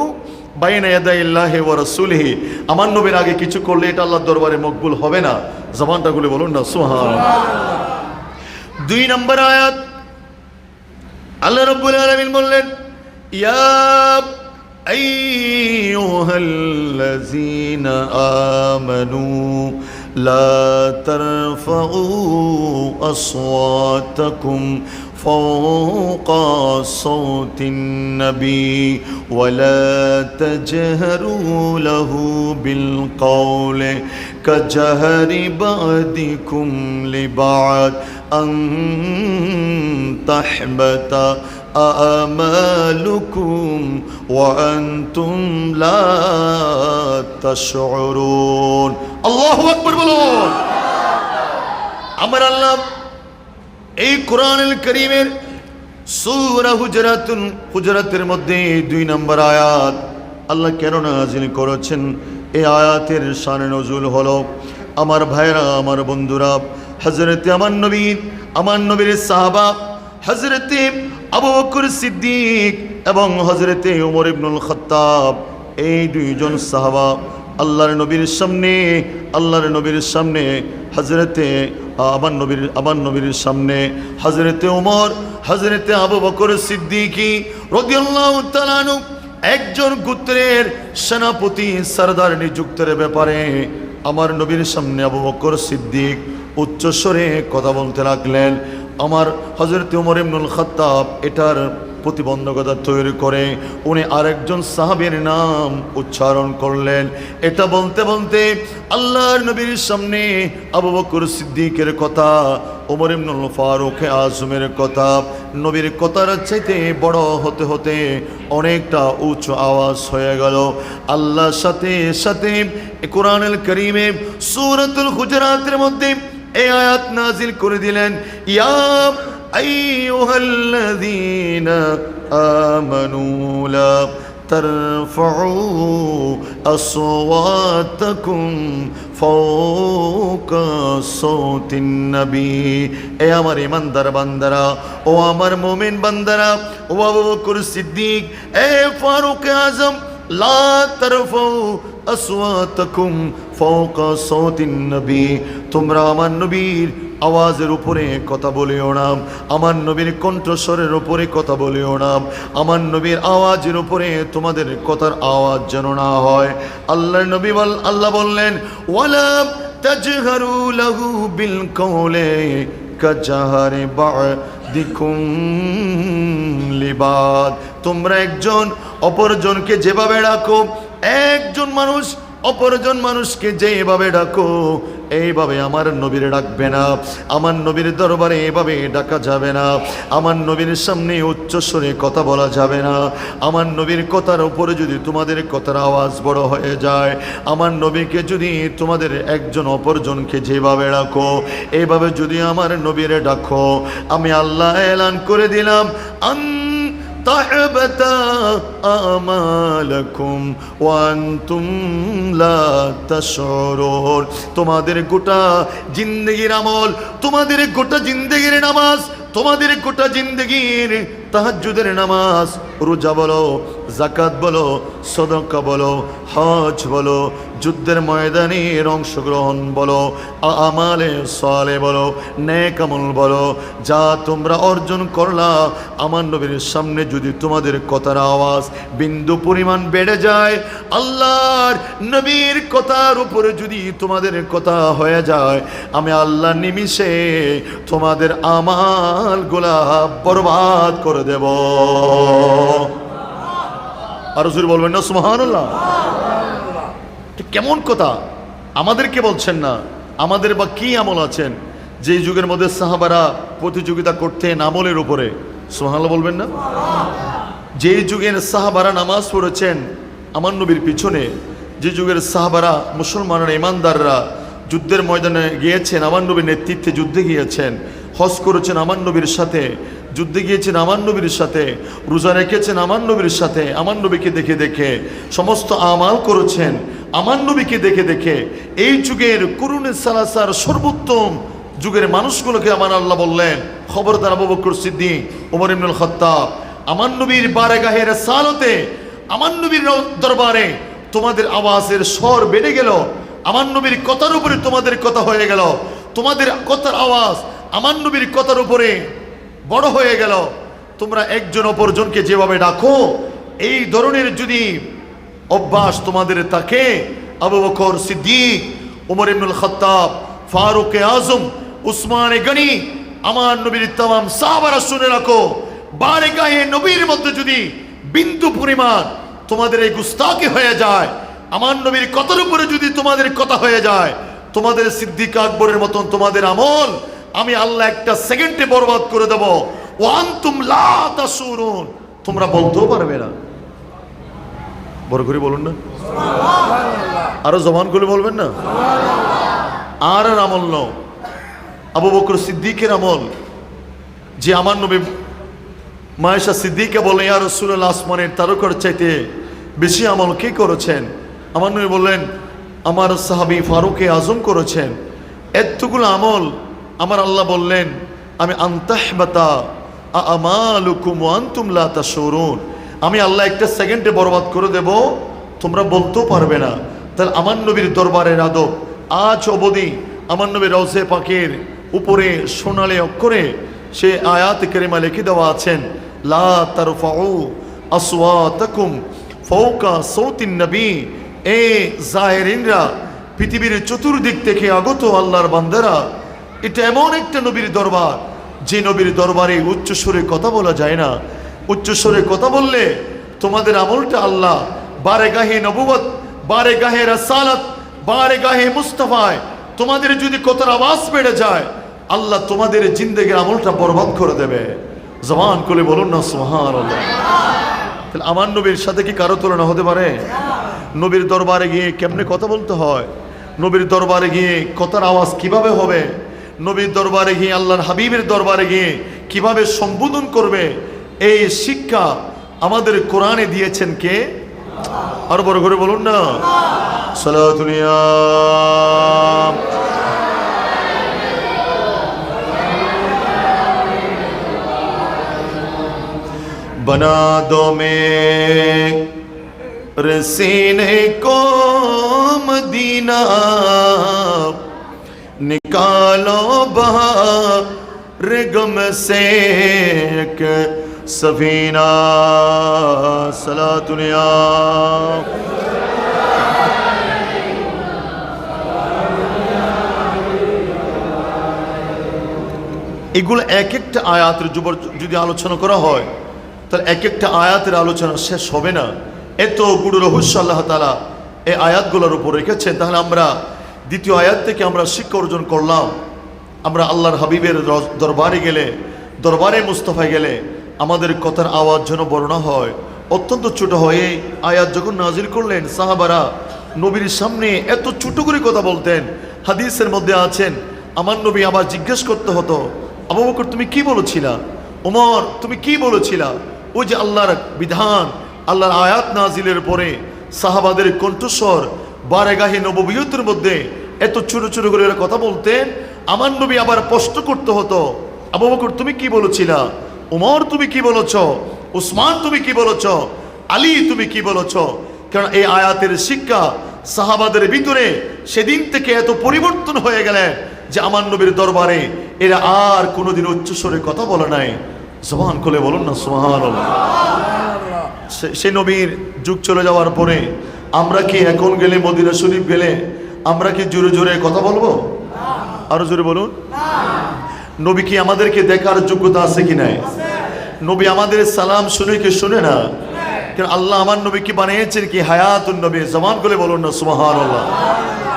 বাইনা ইয়াদাইল্লাহি ওয়া রাসূলিহি, আমার নবীর আগে কিছু করলে এটা আল্লাহর দরবারে মকবুল হবে না। জবানটা খুলে বলুন না সুবহানাল্লাহ। 2 নম্বর আয়াত আল্লাহ রাব্বুল আলামিন বললেন, ইয়া আইয়ুহাল্লাযীনা আমানু লা তারফাউ আসওয়াতাকুম ফাওকা সাওতিন নবী ওয়া লা তাজহারু লাহু বিল কওলি কাজহারি বা'দিকুম লিবা'দ আন তাহবাতা আমালুকুম ওয়া আনতুম লা তাশউরুন। আল্লাহু আকবার বলুন। আমার আল্লাহ এই কোরআনুল কারীমের সূরা হুজরাতের মধ্যে 2 নম্বর আয়াত আল্লাহ কেন নাযিল করেছেন? এই আয়াতের শানে নজুল হলো, আমার ভাইরা, আমার বন্ধুরা, হযরতে আমার নবীর সাহাবা হযরতে আবু বকর সিদ্দিক এবং হযরতে ওমর ইবনুল খাত্তাব, এই 2 জন সাহাবা আল্লাহর নবীর সামনে হযরতে আমার নবীর সামনে হযরতে ওমর, হযরতে আবু বকর সিদ্দিকী রাদিয়াল্লাহু তাআলা আনহু একজন গোত্রের সেনাপতি সরদার নিযুক্তের ব্যাপারে আমার নবীর সামনে আবু বকর সিদ্দিক উচ্চস্বরে কথা বলতে লাগলেন। আমার হযরতে ওমর ইবনুল খাত্তাব এটার প্রতিবন্ধকতা তৈরি করে উনি আরেকজন সাহাবীর নাম উচ্চারণ করলেন। এটা বলতে বলতে আল্লাহর নবীর সামনে আবু বকর সিদ্দিকের কথা, ওমর ইবনুল ফারুক আজমের কথা, নবীর কথার চাইতে বড় হতে হতে অনেকটা উচ্চ আওয়াজ হয়ে গেল। আল্লাহর সাথে সাথে কোরআনুল কারীমে সূরাতুল হুজুরাতের মধ্যে এই আয়াত নাজিল করে দিলেন, ইয়া আইয়ুহাল্লাযীনা আমানু লা ترفعوا أصواتكم فوق صوت النبي এ আমার ইমানদার বান্দারা, ও আমার মুমিন বান্দারা, ও আবু বকর সিদ্দিক, এ ফারুক আজম, লা তারফাউ আসওয়াতাকুম ফাওকা সাওতিন নবী, তোমরা আমার নবীর আওয়াজের উপরে কথা বলিও না, আমার নবীর কণ্ঠস্বরের উপরে কথা বলিও না, আমার নবীর আওয়াজের উপরে তোমাদের কথার আওয়াজ যেন না হয়। আল্লাহর নবী আল্লাহ বললেন, ওয়ালা তাজহারু লাহু বিল কওলি কাজাহারি বা'দিকুম লিবাদ, তোমরা একজন অপরজনকে যেভাবে ডাকো, একজন মানুষ অপরজন মানুষকে যেভাবে ডাকো এইভাবে আমার নবীর ডাকবে না, আমার নবীর দরবারে এভাবে ডাকা যাবে না, আমার নবীর সামনে উচ্চস্বরে কথা বলা যাবে না, আমার নবীর কথার উপরে যদি তোমাদের কথার আওয়াজ বড় হয়ে যায়, আমার নবীকে যদি তোমাদের একজন অপরজনকে যেভাবে ডাকো এইভাবে যদি আমার নবীরে ডাকো, আমি আল্লাহ এলান করে দিলাম, তাহবাতা আমালাকুম ওয়া আনতুম লা তাশউরুন, তোমাদের গোটা জিন্দেগির আমল, তোমাদের গোটা জিন্দেগির নামাজ, তোমাদের গোটা জিন্দেগির তাহাজ্জুদের নামাজ, রোজা বলো, যাকাত বলো, সদকা বলো, হজ বলো, যুদ্ধের ময়দানের অংশগ্রহণ বলো, আমালে সালে বলো, নেক আমল বলো, যা তোমরা অর্জন করলা, আমার নবীর সামনে যদি তোমাদের কথার আওয়াজ বিন্দু পরিমাণ বেড়ে যায়, আল্লাহর নবীর কথার উপরে যদি তোমাদের কথা হয়ে যায়, আমি আল্লাহ নিমিষে তোমাদের আমালগুলা বরবাদ করে দেব। আর হুজুর বলবেন না সুবহানাল্লাহ? কেমন কথা, আমাদেরকে বলছেন না, আমাদের বা কি আমল আছেন যে যুগের মধ্যে সাহাবারা প্রতিযোগিতা করতেন আমলের উপরে, সুবহানাল্লাহ বলবেন না? যে যুগের সাহাবারা নামাজ পড়েছেন আমার নবীর পিছনে, যে যুগের সাহাবারা মুসলমানরা ইমানদাররা যুদ্ধের ময়দানে গিয়েছেন, আমার নবীর নেতৃত্বে যুদ্ধে গিয়েছেন, হজ করেছেন আমার নবীর সাথে, যুদ্ধে গিয়েছেন আমার নবীর সাথে, রোজা রেখেছেন আমার নবীর সাথে, আমার নবীকে দেখে দেখে সমস্ত আমাল করেছেন আমার নবীকে দেখে দেখে, এই যুগের কুরুনে সালাসার সর্বোত্তম যুগের মানুষগুলোকে আমার আল্লাহ বললেন, খবরদার আবু বকর সিদ্দিক, ওমর ইবনুল খাত্তাব, আমার নবীর বারগাহে রিসালাতে, আমার নবীর দরবারে তোমাদের আওয়াজের স্বর বেড়ে গেল, আমার নবীর কথার উপরে তোমাদের কথা হয়ে গেল, তোমাদের কথার আওয়াজ আমার নবীর কথার উপরে বড় হয়ে গেল, তোমরা একজন অপরজনকে যেভাবে ডাকো এই ধরনের যদি অভ্যাস তোমাদের থাকে, আবু বকর সিদ্দিক, ওমর ইবনুল খাত্তাব, ফারুক আজম, উসমান গনি, আমার নবীর তামাম সাহাবারা শুনে রাখো, বারগাহে নবীর মধ্যে যদি বিন্দু পরিমাণ তোমাদের এই গুস্তাখি হয়ে যায়, আমার নবীর কথার উপরে যদি তোমাদের কথা হয়ে যায়, তোমাদের সিদ্দিক আকবরের মতন তোমাদের আমল আমি আল্লাহ একটা সেকেন্ডে বরবাদ করে দেব। ওয়া আনতুম লা তাশউরুন, তোমরা বলতেও পারবে না। বড় করে বলুন না, আরো জবান করে বলবেন না। আর আমল নাও আবু বকর সিদ্দিকের আমল, যে আমার নবী মায়েশা সিদ্দিককে বলে, ইয়া রাসূলুল্লাহ, আসমানের তারকার চাইতে বেশি আমল কে করেছেন? আমার নবী বললেন, আমার সাহাবী ফারুকে আজম করেছেন। এতগুলো আমল আমার আল্লাহ বললেন, আমি আনতাহবাতা আমালুকুম ওয়া আনতুম লা তাশউরুন, আমি আল্লাহ একটা সেকেন্ডে বরবাদ করে দেব, তোমরা বলতেও পারবে না। তাহলে আমার নবীর দরবারের আদব আজ অবধি আমার নবীর রওজে পাকের উপরে সোনালী অক্ষরে সে আয়াত কারিমা লিখে দেওয়া আছেন, লা তারফাউ আসওয়াতাকুম ফাওকা সাওতিন নবী। এ জাহেরিনরা, পৃথিবীর চতুর্দিক থেকে আগত আল্লাহর বান্দারা, এটা এমন একটা নবীর দরবার যে নবীর দরবারে উচ্চস্বরে কথা বলা যায় না। উচ্চস্বরে কথা বললে তোমাদের আমলটা আল্লাহ বারেগাহে নবুয়ত, বারেগাহে রাসালাত, বারেগাহে মুস্তাফায় তোমাদের যদি কথার আওয়াজ বেড়ে যায়, আল্লাহ তোমাদের জিন্দেগির আমলটা বরবাদ করে দেবে। জবান খুলে বলুন না সুবহানাল্লাহ। তাহলে আমার নবীর সাথে কি কারো তুলনা হতে পারে? নবীর দরবারে গিয়ে কেমনে কথা বলতে হয়, নবীর দরবারে গিয়ে কথার আওয়াজ কিভাবে হবে, নবীর দরবারে গিয়ে, আল্লাহর হাবিবের দরবারে গিয়ে কিভাবে সম্বোধন করবে, এই শিক্ষা আমাদের কোরআনে দিয়েছেন কে? আর বড় করে বলুন না, সালাতুল ইয়া बना दो मेरे सीने को मदीना, निकालो बाहर गम से एक सफीना। सलातुल या এগুলো এক একটা আয়াতের যদি আলোচনা করা হয় তাহলে এক একটা আয়াতের আলোচনা শেষ হবে না। এত গুরু রহস্য আল্লাহ তাআলা এই আয়াতগুলোর উপর রেখেছেন। তাহলে আমরা দ্বিতীয় আয়াত থেকে আমরা শিক্ষা অর্জন করলাম, আমরা আল্লাহর হাবিবের দরবারে গেলে, দরবারে মুস্তাফায় গেলে আমাদের কথার আওয়াজ যেন বড় না হয়, অত্যন্ত ছোট হয়। এই আয়াত যখন নাজিল করলেন, সাহাবারা নবীর সামনে এত ছোট করে কথা বলতেন। হাদিসের মধ্যে আছেন, আমার নবী আবার জিজ্ঞেস করতে হতো, আবু বকর তুমি কি বলেছিলা, ওমর তুমি কি বলেছিলা। ওই যে আল্লাহর বিধান, আল্লাহর আয়াত নাজিলের পরে সাহাবাদের কণ্ঠস্বর বারেগাহে নববিয়তের মধ্যে এত ছোট ছোট করে কথা বলতেন। আমার নবী আবার প্রশ্ন করতে হতো, আবু বকর তুমি কি বলেছিলা, ওমর তুমি কি বলেছ, উসমান তুমি কি বলেছ, আলী তুমি কি বলেছ। কারণ এই আয়াতের শিক্ষা সাহাবাদের ভিতরে সেদিন থেকে এত পরিবর্তন হয়ে গেলেন যে আমার নবীর দরবারে এরা আর কোনোদিন উচ্চস্বরে কথা বলে নাই। সুবহান খুলে বলুন না সুবহানাল্লাহ। সে নবীর যুগ চলে যাওয়ার পরে আমরা কি এখন গেলে, মদিনা শরীফ গেলে আমরা কি জোরে জোরে কথা বলবো? আরো জোরে বলুন। নবী কি আমাদেরকে দেখার যোগ্যতা আছে কি নাই? নবী আমাদের সালাম শুনে কি শুনে না? কারণ আল্লাহ আমার নবীকে বানিয়েছেন কি হায়াতুন নবী। জবান খুলে বলুন না সুবহানাল্লাহ।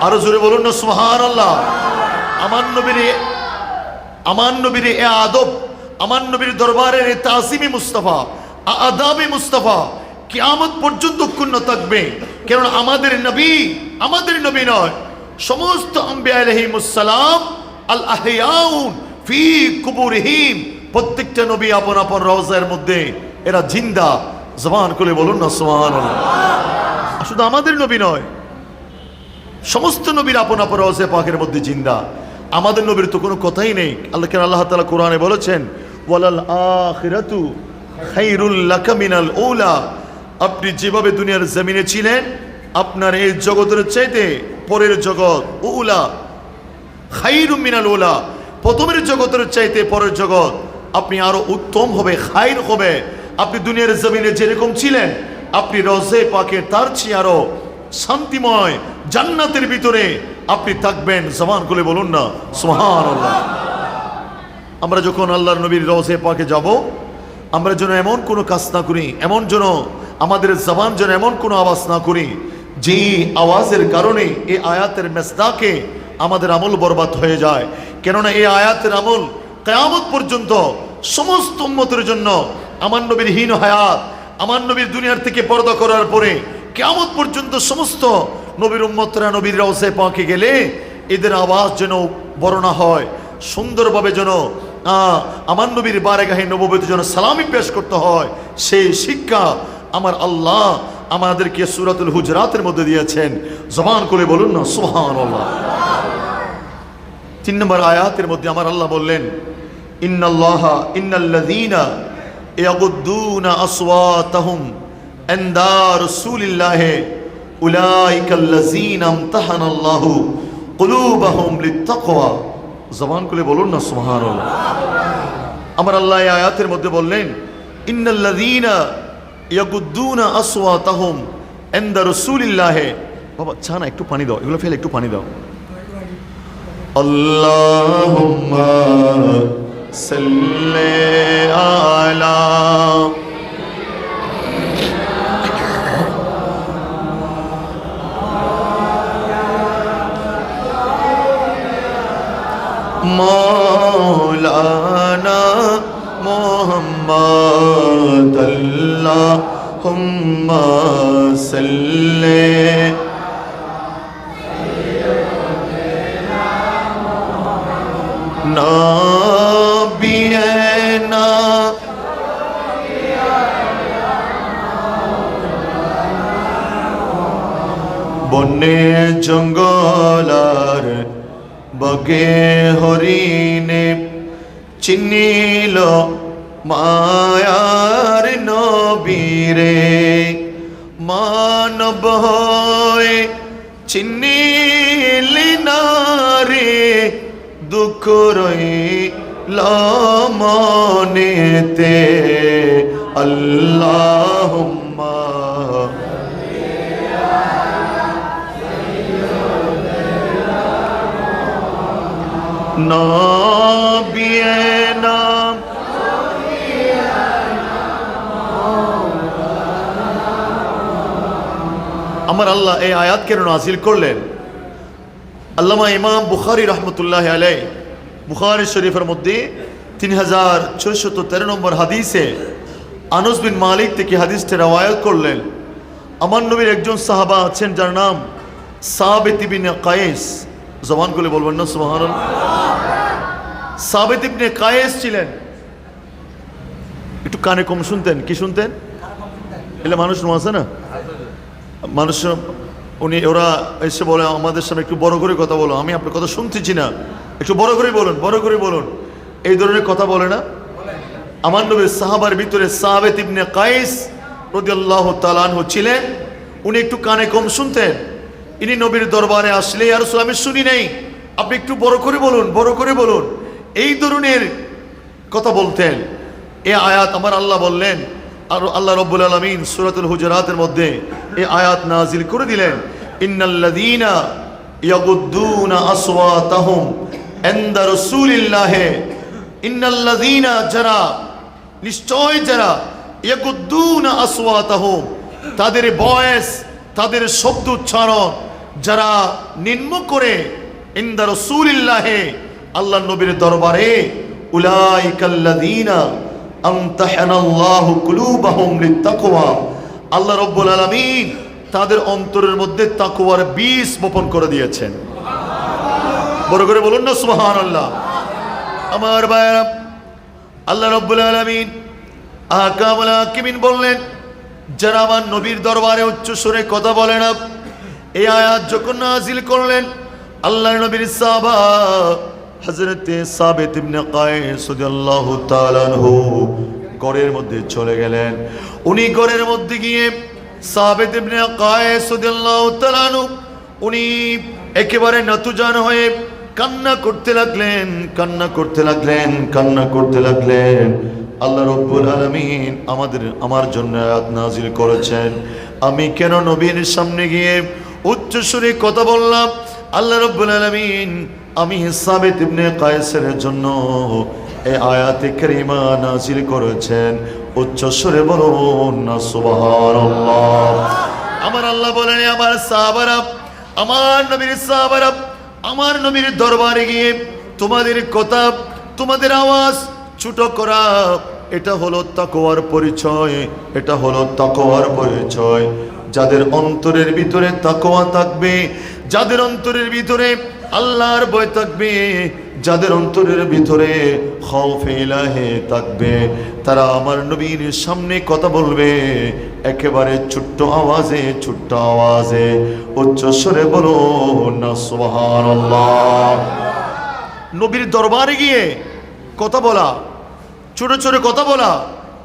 আরো জোরে বলুন না সুবহানাল্লাহ। আমার নবীর এ আদব, আমার নবীর দরবারের এ তাসিমে মুস্তাফা, আদাবে মুস্তাফা কিয়ামত পর্যন্ত ক্ষুণ্ণ থাকবে। কারণ আমাদের নবী নয়, সমস্ত আম্বিয়া আলাইহিমুস সালাম আল আহিয়াউন ফি কুবুরিহিম, প্রত্যেকটা নবী আপন আপন রওজার মধ্যে এরা জিন্দা। জবান খুলে বলুন না সুবহানাল্লাহ। শুধু আমাদের নবী নয়, সমস্ত নবীর আপন আপন রওজা পাকের মধ্যে জিন্দা। আমাদের নবীর তো কোনো কথাই নেই। আল্লাহ তাআলা কোরআনে বলেছেন, ওয়ালাল আখিরাতু খায়রুল লাকা মিনাল উলা। আপনি যেভাবে দুনিয়ার জমিনে ছিলেন, আপনার এই জগতের চাইতে পরের জগৎ উলা খায়রুম মিনাল উলা, প্রথমের জগতের চাইতে পরের জগৎ আপনি আরো উত্তম হবে, খায়র হবে। আপনি দুনিয়ার জমিনে যেরকম ছিলেন, আপনি রওজা পাকে তার চেয়ে আরো শান্তিময় জান্নাতের ভিতরে আপনি থাকবেন। জবান খুলে বলুন না সুবহানাল্লাহ। আমরা যখন আল্লাহর নবীর রওজা পাকে যাব, আমরা যেন এমন কোনো কাজ না করি, এমন যেন আমাদের জবান যেন এমন কোনো আওয়াজ না করি যে আওয়াজের কারণে এই আয়াতের মেসদাকে আমাদের আমল বরবাদ হয়ে যায়। কেননা এই আয়াতের আমল কিয়ামত পর্যন্ত সমস্ত উম্মতের জন্য, আমার নবীর হীন হায়াত, আমার নবীর দুনিয়ার থেকে পর্দা করার পরে কিয়ামত পর্যন্ত সমস্ত নবীর উম্মতরা নবীর রওজা পাকে গেলে এদের আওয়াজ যেন বড় না হয়, সুন্দরভাবে যেন আমার নবীর বারেগাহে নবুয়তে যেন সালামি পেশ করতে হয়, সেই শিক্ষা আমার আল্লাহ আমাদেরকে সূরাতুল হুজরাতের মধ্যে দিয়েছেন। জবান করে বলুন না সুবহানাল্লাহ। 3 নম্বর আয়াতের মধ্যে আমার আল্লাহ বললেন, ইন্নাল্লাযীনা ইয়াগুদ্দুনা আসওয়াতাহুম ইনদা রাসূলিল্লাহি উলাইকাল্লাযীনা ইমতাহানাল্লাহু কুলুবাহুম লিত্তাকওয়া। জবান করে বলুন না সুবহানাল্লাহ। আমার আল্লাহ এই আয়াতের মধ্যে বললেন, ইন্নাল্লাযীনা ইয়াগুদ্দুনা আসওয়াতাহুম ইনদা রাসূলিল্লাহি। বাবা চা না, একটু পানি দাও, এগুলো ফেলে একটু পানি দাও। আল্লাহুম্মা সাল্লি আলা মৌলানা মুহাম্মদ আল্লাহুম্মা সাল্লি বনে জঙ্গলার বগে হরিণে চিনিল মায়ার নবীরে, মানব হয়ে চিনিলি না রে, দুঃখ রইল মনেতে। আল্লাহুম্মা নবিয়েনা। আমার আল্লাহ এই আয়াত কেন নাজিল করলেন? আল্লামা ইমাম বুখারী রহমতুল্লাহ আলাইহি বুখারী শরীফের মধ্যে 3613 নম্বর হাদিসে আনস বিন মালিক থেকে হাদিসটা রওয়ায়াত করলেন। আমার নবীর একজন সাহাবা আছেন যার নাম সাবিত ইবনে কায়েস। জবান খুলে বলবেন না সুবহানাল্লাহ। সাবিত ইবনে কায়েস ছিলেন, একটু কানে কম শুনতেন। কি শুনতেন? এলে মানুষ আছে না, মানুষ ওরা এসে বলে আমাদের সামনে একটু বড় করে কথা বলো, আমি আপনার কথা শুনতেছি না, একটু বড় করে বলুন, বড় করে বলুন, এই ধরনের কথা বলে না। আমার নবীর সাহাবার ভিতরে সাবিত ইবনে কায়েস রাদিয়াল্লাহু তাআলা আনহু ছিলেন। উনি একটু কানে কম শুনতেন। ইনি নবীর দরবারে আসলে ইয়া রাসূলুল্লাহ আমি শুনি নাই, আপনি একটু বড় করে বলুন, বড় করে বলুন, এই ধরনের কথা বলতেন। এই আয়াত আমার আল্লাহ বললেন, আর আল্লাহ রাব্বুল আলামিন সূরাতুল হুজুরাতের মধ্যে এই আয়াত নাজিল করে দিলেন, ইন্নাল্লাযীনা ইয়াগুদ্দুনা আসওয়াতাহুম ইনদা রাসূলিল্লাহ, ইন্নাল্লাযীনা যারা, নিশ্চয় যারা, ইয়াগুদ্দুনা আসওয়াতাহুম তাদের ভয়েস, তাদের শব্দ উচ্চারণ যারা নিম্ন করে, ইনদা রাসূলিল্লাহ আল্লাহ নবীর দরবারে, উলাইকাল্লাযীনা আমতাহানাল্লাহু কুলুবাহুম লিত্তাকওয়া, আল্লাহ রাব্বুল আলামিন তাদের অন্তরের মধ্যে তাকওয়ার বীজ বপন করে দিয়েছেন। বড় করে বলুন না সুবহানাল্লাহ। আমার ভাইরা, আল্লাহ রাব্বুল আলামিন আহকামুল হাকিমিন বললেন, যারা আমার নবীর দরবারে উচ্চ সুরে কথা বলে না, এই আয়াত যখন নাজিল করলেন, আল্লাহর নবীর সাহাবা হযরতে সাবিত ইবনে কায়েস রাদিয়াল্লাহু তাআলা আনহু ঘরের মধ্যে চলে গেলেন। উনি ঘরের মধ্যে গিয়ে সাবিত ইবনে কায়েস রাদিয়াল্লাহু তাআলা আনহু উনি একেবারে নতুজান হয়ে কান্না করতে লাগলেন, কান্না করতে লাগলেন, কান্না করতে লাগলেন। আল্লাহ রাব্বুল আলামিন আমার জন্য আয়াত নাজিল করেছেন, আমি কেন নবীর সামনে গিয়ে উচ্চ সুরে কথা বললাম। আল্লাহ রাব্বুল আলামিন আমি সাবিত ইবনে কায়েসের জন্য এই আয়াতে কারিমা নাজিল করেছেন। উচ্চ সুরে বলুন না সুবহানাল্লাহ। আমার আল্লাহ বলেন, আমার সাহাবারা, আমার নবীর সাহাবারা আমার নবীর দরবারে গিয়ে তোমাদের কথা, তোমাদের আওয়াজ ছোট করা, এটা হলো তাকওয়ার পরিচয়, এটা হলো তাকওয়ার পরিচয়। যাদের অন্তরের ভিতরে তাকওয়া থাকবে, যাদের অন্তরের ভিতরে আল্লাহর ভয় থাকবে, যাদের অন্তরের ভিতরে খাউফে ইলাহি থাকবে, তারা আমার নবীর সামনে কথা বলবে একেবারে ছোট্ট আওয়াজে, ছোট্ট আওয়াজে, উচ্চ স্বরে বলুন না সুবহানাল্লাহ। নবীর দরবারে গিয়ে কথা বলা, ছোট ছোট কথা বলা,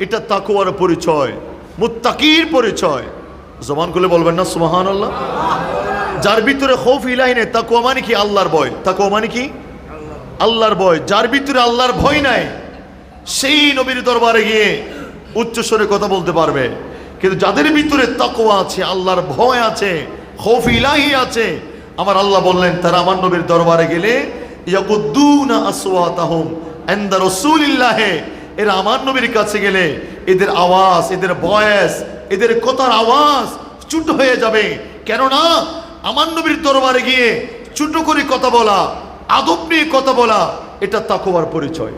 এটা তাকওয়ার পরিচয়, মুত্তাকির পরিচয়। জবান খুলে বলবেন না সুবহানাল্লাহ। যার ভিতরে খৌফ ইলাহি নেই, তাকওয়া মানে কি? আল্লাহর ভয়। তাকওয়া মানে কি? আল্লাহর ভয়। যার ভিতরে আল্লাহর ভয় নাই, সেই নবীর দরবারে গিয়ে উচ্চ স্বরে কথা বলতে পারবে। কিন্তু যাদের ভিতরে তাকওয়া আছে, আল্লাহর ভয় আছে, খৌফ ইলাহি আছে, আমার আল্লাহ বললেন তারা আমার নবীর দরবারে গেলে ইয়াকুদ্দুনা আসওয়াতাহুম ইনদা রাসূলিল্লাহ, এরা আমার নবীর কাছে গেলে এদের আওয়াজ, এদের ভয়েস, এদের কথার আওয়াজ ছোট হয়ে যাবে। কেননা আমার নবীর দরবারে গিয়ে ছোট করে কথা বলা, আদব নিয়ে কথা বলা, এটা তাকওয়ার পরিচয়।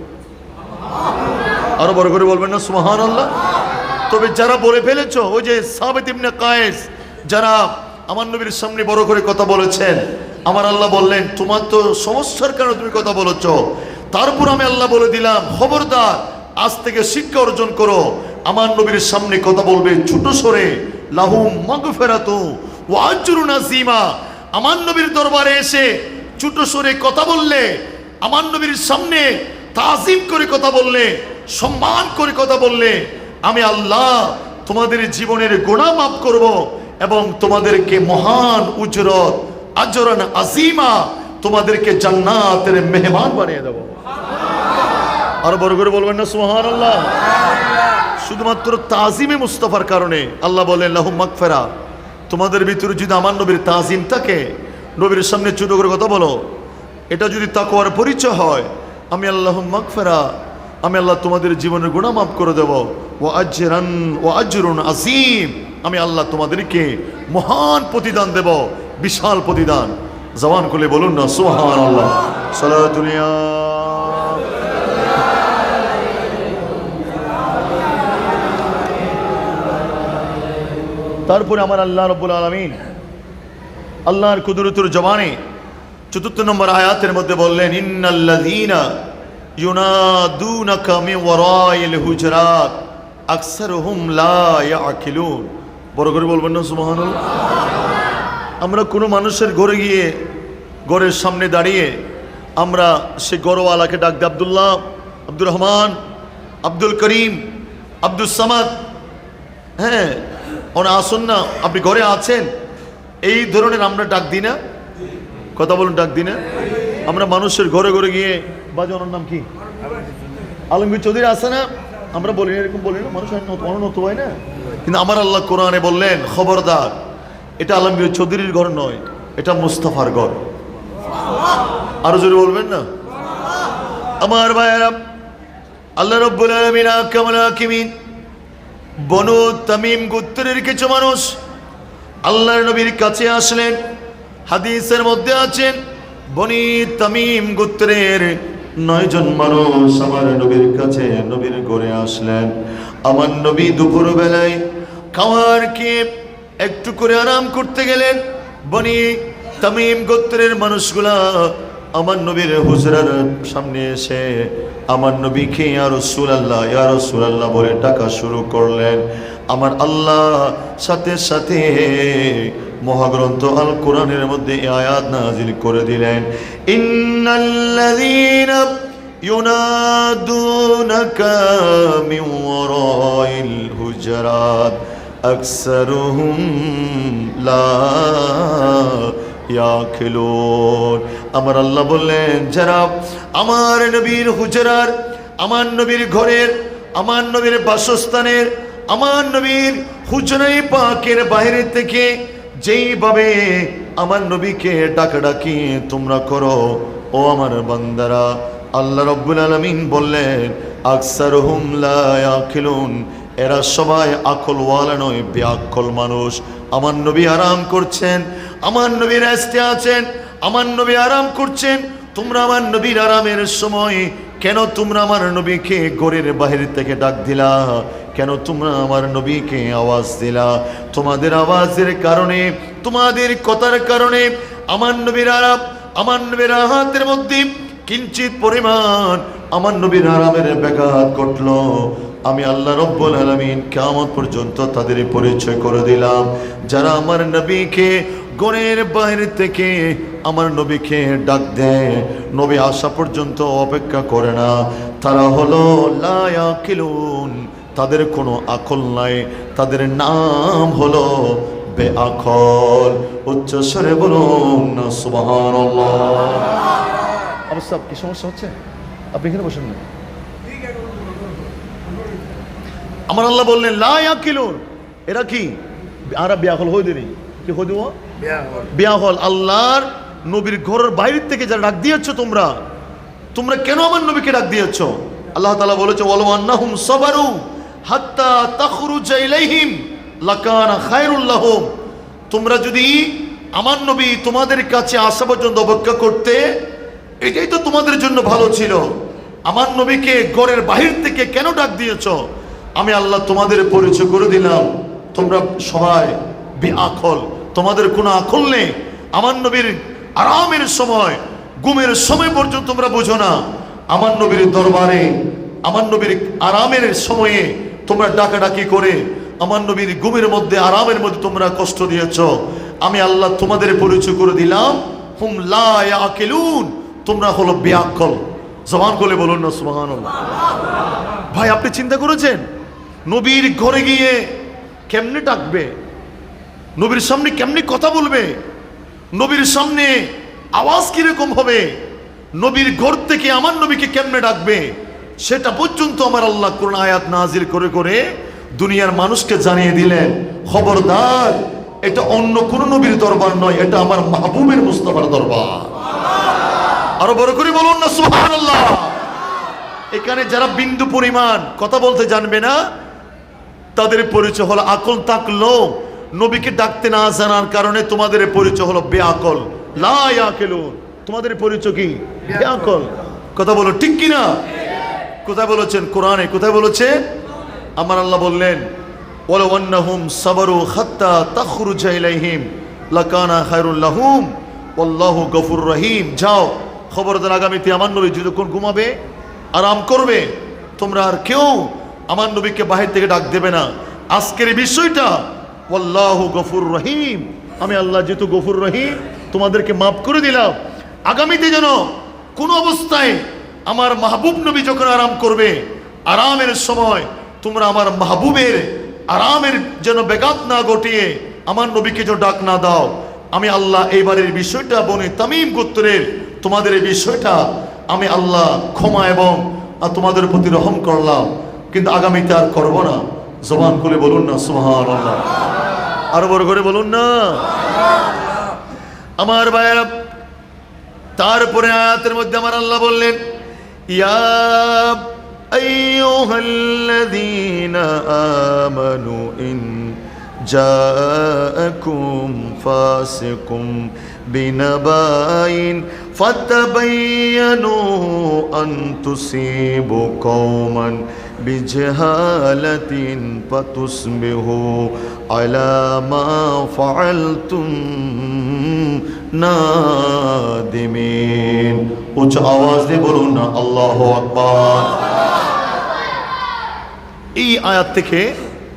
আরো বড় করে বলবেন না সুবহানাল্লাহ। তবে যারা বলে ফেলেছো, ওই যে সাবিত ইবনে কায়েস, যারা আমার নবীর সামনে বড় করে কথা বলেছেন, আমার আল্লাহ বললেন তোমার তো সমস্যার কারণে তুমি কথা বলেছো। তারপর আমি আল্লাহ বলে দিলাম, খবরদার, আজ থেকে শিক্ষা অর্জন করো, আমার নবীর সামনে কথা বলবে ছোট স্বরে, লাহুম মাগফিরাতু ওয়া আজরুন আযীমা। আমার নবীর দরবারে এসে ছোট সরে কথা বললে, আমার নবীর সামনে তাজিম করে কথা বললে, সম্মান করে কথা বললে, আমি আল্লাহ তোমাদের জীবনের গুনাহ মাফ করব এবং তোমাদেরকে মহান উজরত আজরান আযীমা, তোমাদেরকে জান্নাতের মেহমান বানিয়ে দেব। আর বড় করে বলবেন না সুবহানাল্লাহ? শুধুমাত্র তাজিমে মুস্তাফার কারণে আল্লাহ বলেন লাহুম মাগফিরা। তোমাদের ভিতরে যদি আমার নবীর তাজিম থাকে, নবীর সামনে ছোট করে কথা বলো, এটা যদি তাকওয়ার পরিচয় হয়, আমি আল্লাহ মাগফিরা, আমি আল্লাহ তোমাদের জীবনের গুনাহ মাফ করে দেব। ওয়া আজরুন আযীম, আমি আল্লাহ তোমাদেরকে মহান প্রতিদান দেব, বিশাল প্রতিদান। জবান খুলে বলুন না সুবহানাল্লাহ। সালাতুল ইয়া। তারপরে আমার আল্লাহ রাব্বুল আলামিন আল্লাহর কুদরতের জবানে ৪৪ নম্বর আয়াতের মধ্যে বললেন, ইন্নাল্লাযীনা ইউনাদুনাকা মিন ওয়ারাইল হুজরাত আকসারুহুম লা ইয়াকিলুন। বড় করে বলবেন না সুবহানাল্লাহ? আমরা কোনো মানুষের ঘরে গিয়ে, ঘরের সামনে দাঁড়িয়ে আমরা সে ঘরওয়ালাকে ডাক দিই, আব্দুল্লাহ, আব্দুর রহমান, আব্দুল করিম, আব্দুল সামাদ, হ্যাঁ ওনা আসুন না, আপনি ঘরে আছেন, এই ধরনের আমরা ডাক দিই না? কথা বলুন, ডাক দিই না? আমরা মানুষের ঘরে ঘরে গিয়ে, বাজে ওনার নাম কি, আলমগীর চৌধুরী আছে না, আমরা বলি না, এরকম বলি না, মানুষ অনত হয় না। কিন্তু আমার আল্লাহ কোরআনে বললেন, খবরদার, এটা আলমগীর চৌধুরীর ঘর নয়, এটা মুস্তাফার ঘর। আরো জোরে বলবেন না? আমার ভাইয়েরা, আল্লাহ রাব্বুল আলামিন আহকামুল হাকিমিন বনু তামিম গোত্রের কিছু মানুষ আল্লাহর নবীর কাছে আসলেন। হাদিসের মধ্যে আছেন, বনি তামিম গোত্রের 9 জন মানুষ আমার নবীর কাছে, নবীর ঘরে আসলেন। আমার নবী দুপুর বেলায় খাওয়ার খেয়ে একটু করে আরাম করতে গেলেন। বনি তামিম গোত্রের মানুষগুলা আমার নবীর হুজরার সামনে এসে আমার নবীকে ইয়া রাসূলুল্লাহ, ইয়া রাসূলুল্লাহ বলে ডাকা শুরু করলেন। আমার আল্লাহ সাথে সাথে মহাগ্রন্থ আল কোরআনের মধ্যে এই আয়াত নাযিল করে দিলেন, ইন্নাল্লাযীনা ইউনাদুনাকা মিন ওয়ারাইল হুজরাত আকসারুহুম লা ইয়াকিলুন। আমার আল্লাহ বললেন, যারা আমার নবীর হুজরার, আমার নবীর ঘরের, আমার নবীর বাসস্থানের, আমার নবীর হুজরায়ে পাকের বাইরে থেকে যেইভাবে আমার নবীকে ডাকাডাকি তোমরা করো, ও আমার বান্দারা, আল্লাহ রাব্বুল আলামিন বললেন, আকসারুহুম লা ইয়াকিলুন, এরা সবাই আকলওয়ালা নয়, বেআক্কল মানুষ। আমার নবী আরাম করছেন, আমার নবী রেস্টে আছেন, আমার নবী আরাম করছেন। তোমরা আমার নবীর আরামের সময় কেন তোমরা আমার নবীকে ঘরের বাহির থেকে ডাক দিলা? কেন তোমরা আমার নবীকে আওয়াজ দিলা? তোমাদের আওয়াজের কারণে, তোমাদের কথার কারণে আমার নবীর আরাম, আমার নবীর হাতের মধ্যে কিঞ্চিত পরিমাণ আমার নবীর আরামের ব্যাঘাত ঘটলো। আমি আল্লাহ রাব্বুল আলামিন কিয়ামত পর্যন্ত তাদের পরিচয় করে দিলাম, যারা আমার নবীকে ঘরের বাইরে থেকে আমার নবীকে ডাক দেয়, নবী আসা পর্যন্ত অপেক্ষা করে না, তারা হলো লা ইয়াকিলুন, তাদের কোনো আকল নাই, তাদের নাম হলো বেআকল। উচ্চস্বরে বলুন না সুবহানাল্লাহ। অবস্থা কি সমস্যা হচ্ছে? আপনি এখানে বসেন না। আমার আল্লাহ বললেন লা ইয়াকিলুন, এরা কি আরা বেআকল হয়ে দেরি, কি হয়ে দেবো বেআকল। আল্লাহর নবীর ঘরের বাইরে থেকে যারা ডাক দিয়েছ, তোমরা তোমরা কেন আমার নবীকে ডাক দিয়েছ? আল্লাহ তাআলা বলেছে, ওয়ালাউ আন্নাহুম সাবারু হাত্তা তাখরুজা ইলাইহিম লাকানা খায়রুল লাহুম। তোমরা যদি আমার নবী তোমাদের কাছে আসা পর্যন্ত অপেক্ষা করতে, এটাই তো তোমাদের জন্য ভালো ছিল। আমার নবীকে ঘরের বাহির থেকে কেন ডাক দিয়েছ? আমি আল্লাহ তোমাদের পরিচয় করে দিলাম, তোমরা সবাই বেআকল, তোমাদের কোনো আকল নেই। আমার নবীর আরামের সময়, ঘুমের সময় পর্যন্ত তোমরা বোঝো না। আমার নবীর দরবারে, আমার নবীর আরামের সময়ে তোমরা ডাকাডাকি করে আমার নবীর ঘুমের মধ্যে, আরামের মধ্যে তোমরা কষ্ট দিয়েছ। আমি আল্লাহ তোমাদের পরিচয় করে দিলাম, হুম লা ইয়াকিলুন, তোমরা হলো বেআক্কল। জবান খুলে বলুন না সুবহানাল্লাহ। ভাই আপনি চিন্তা করেছেন নবীর ঘরে গিয়ে কেমনে ডাকবে, নবীর সামনে কেমনে কথা বলবে, নবীর সামনে আওয়াজ কিরকম হবে, নবীর ঘর থেকে আমার নবীকে কেমনে ডাকবে, সেটা পর্যন্ত আমার আল্লাহ কোরআন আয়াত নাজিল করে করে দুনিয়ার মানুষকে জানিয়ে দিলেন, খবরদার এটা অন্য কোন নবীর দরবার নয়, এটা আমার মাহবুবের মুস্তাফার দরবার। আরো বড় করে বলুন না সুবহানাল্লাহ। এখানে যারা বিন্দু পরিমাণ কথা বলতে জানবে না, তাদের পরিচয় হলো আকল থাকলো নবীকে ডাকতে না জানার কারণে তোমাদের পরিচয় হলো বেআকল, লা ইয়াকিলুন। তোমাদের পরিচয় কি? বেআকল। কথা বলো ঠিক কি না? কোথায় বলেছেন? কোরআনে কোথায় বলেছে? আমার আল্লাহ বললেন, ওয়ালাউ আন্নাহুম সাবারু হাত্তা তাখরুজা ইলাইহিম লাকানা খায়রুল লাহুম ওয়াল্লাহু গফুরুর রহিম। যাও, খবরদার আগামীতে আমার নবী যতক্ষণ ঘুমাবে, আরাম করবে, তোমরা আর কেউ আমার নবীকে বাহির থেকে ডাক দেবে না। আজকের এই বিষয়টা, ওয়াল্লাহু গফুরুর রহিম, আমি আল্লাহ যেহেতু গফুর রহিম তোমাদেরকে মাফ করে দিলাম। আগামীতে যেন কোনো অবস্থায় আমার মাহবুব নবী যখন আরাম করবে, আরামের সময় তোমরা আমার মাহবুবের আরামের যেন ব্যাঘাত না ঘটিয়ে আমার নবীকে যেন ডাক না দাও। আমি আল্লাহ এইবারের বিষয়টা বনি তামিম গোত্রের তোমাদের এই বিষয়টা আমি আল্লাহ ক্ষমা এবং তোমাদের প্রতি রহম করলাম, কিন্তু আগামীতে আর করবো না। জবান খুলে বলুন না সুবহানাল্লাহ। আরো বড় করে বলুন না আমার ভাইয়েরা। তারপরে আয়াতের মধ্যে আমার আল্লাহ বললেন, ইয়া আইয়ুহাল্লাযীনা আমানু ইন জাআকুম ফাসিকুম বিনাবাইন ফাতাবায়ানু আন তুসিবু কওমান বিজাহালাতিন ফাতুসবিহু আলা মা ফাআলতুম নাদিমিন। উচ্চ আওয়াজ দিয়ে বলুন না আল্লাহু আকবার। এই আয়াত থেকে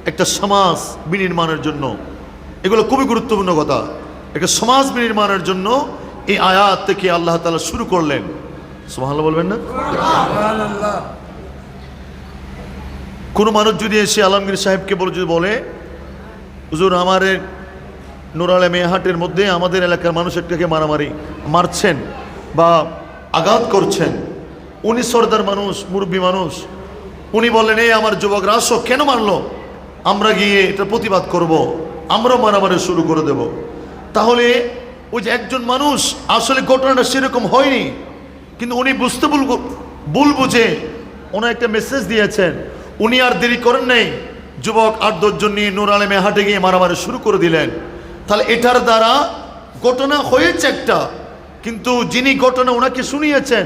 একটা সমাজ বিনির্মাণের জন্য, এগুলো খুবই গুরুত্বপূর্ণ কথা, একটা সমাজ বিনির্মাণের জন্য এই আয়াত থেকে আল্লাহ তাআলা শুরু করলেন। সুবহানাল্লাহ বলবেন না? সুবহানাল্লাহ। কোনো মানুষ যদি এসে আলমগীর সাহেবকে বলে, হুজুর আমার নুরালে মেহাটের মধ্যে আমাদের এলাকার মানুষ একটাকে মারছেন বা আঘাত করছেন, উনি সর্দার মানুষ, মুরব্বী মানুষ, উনি বললেন এই আমার যুবকরা আসো, কেন মারলো, আমরা গিয়ে এটা প্রতিবাদ করব, আমরাও মারামারি শুরু করে দেব। তাহলে ওই যে একজন মানুষ আসলে ঘটনাটা সেরকম হয়নি, কিন্তু উনি বুঝতে ভুল বুঝে ওনার একটা মেসেজ দিয়েছেন, উনি আর দেরি করেন নাই, যুবক ৮-১০ জন নিয়ে নূর আলমে হাটে গিয়ে মারামারি শুরু করে দিলেন। তাহলে এটার দ্বারা ঘটনা হয়েছে একটা, কিন্তু যিনি ঘটনা ওনাকে শুনিয়েছেন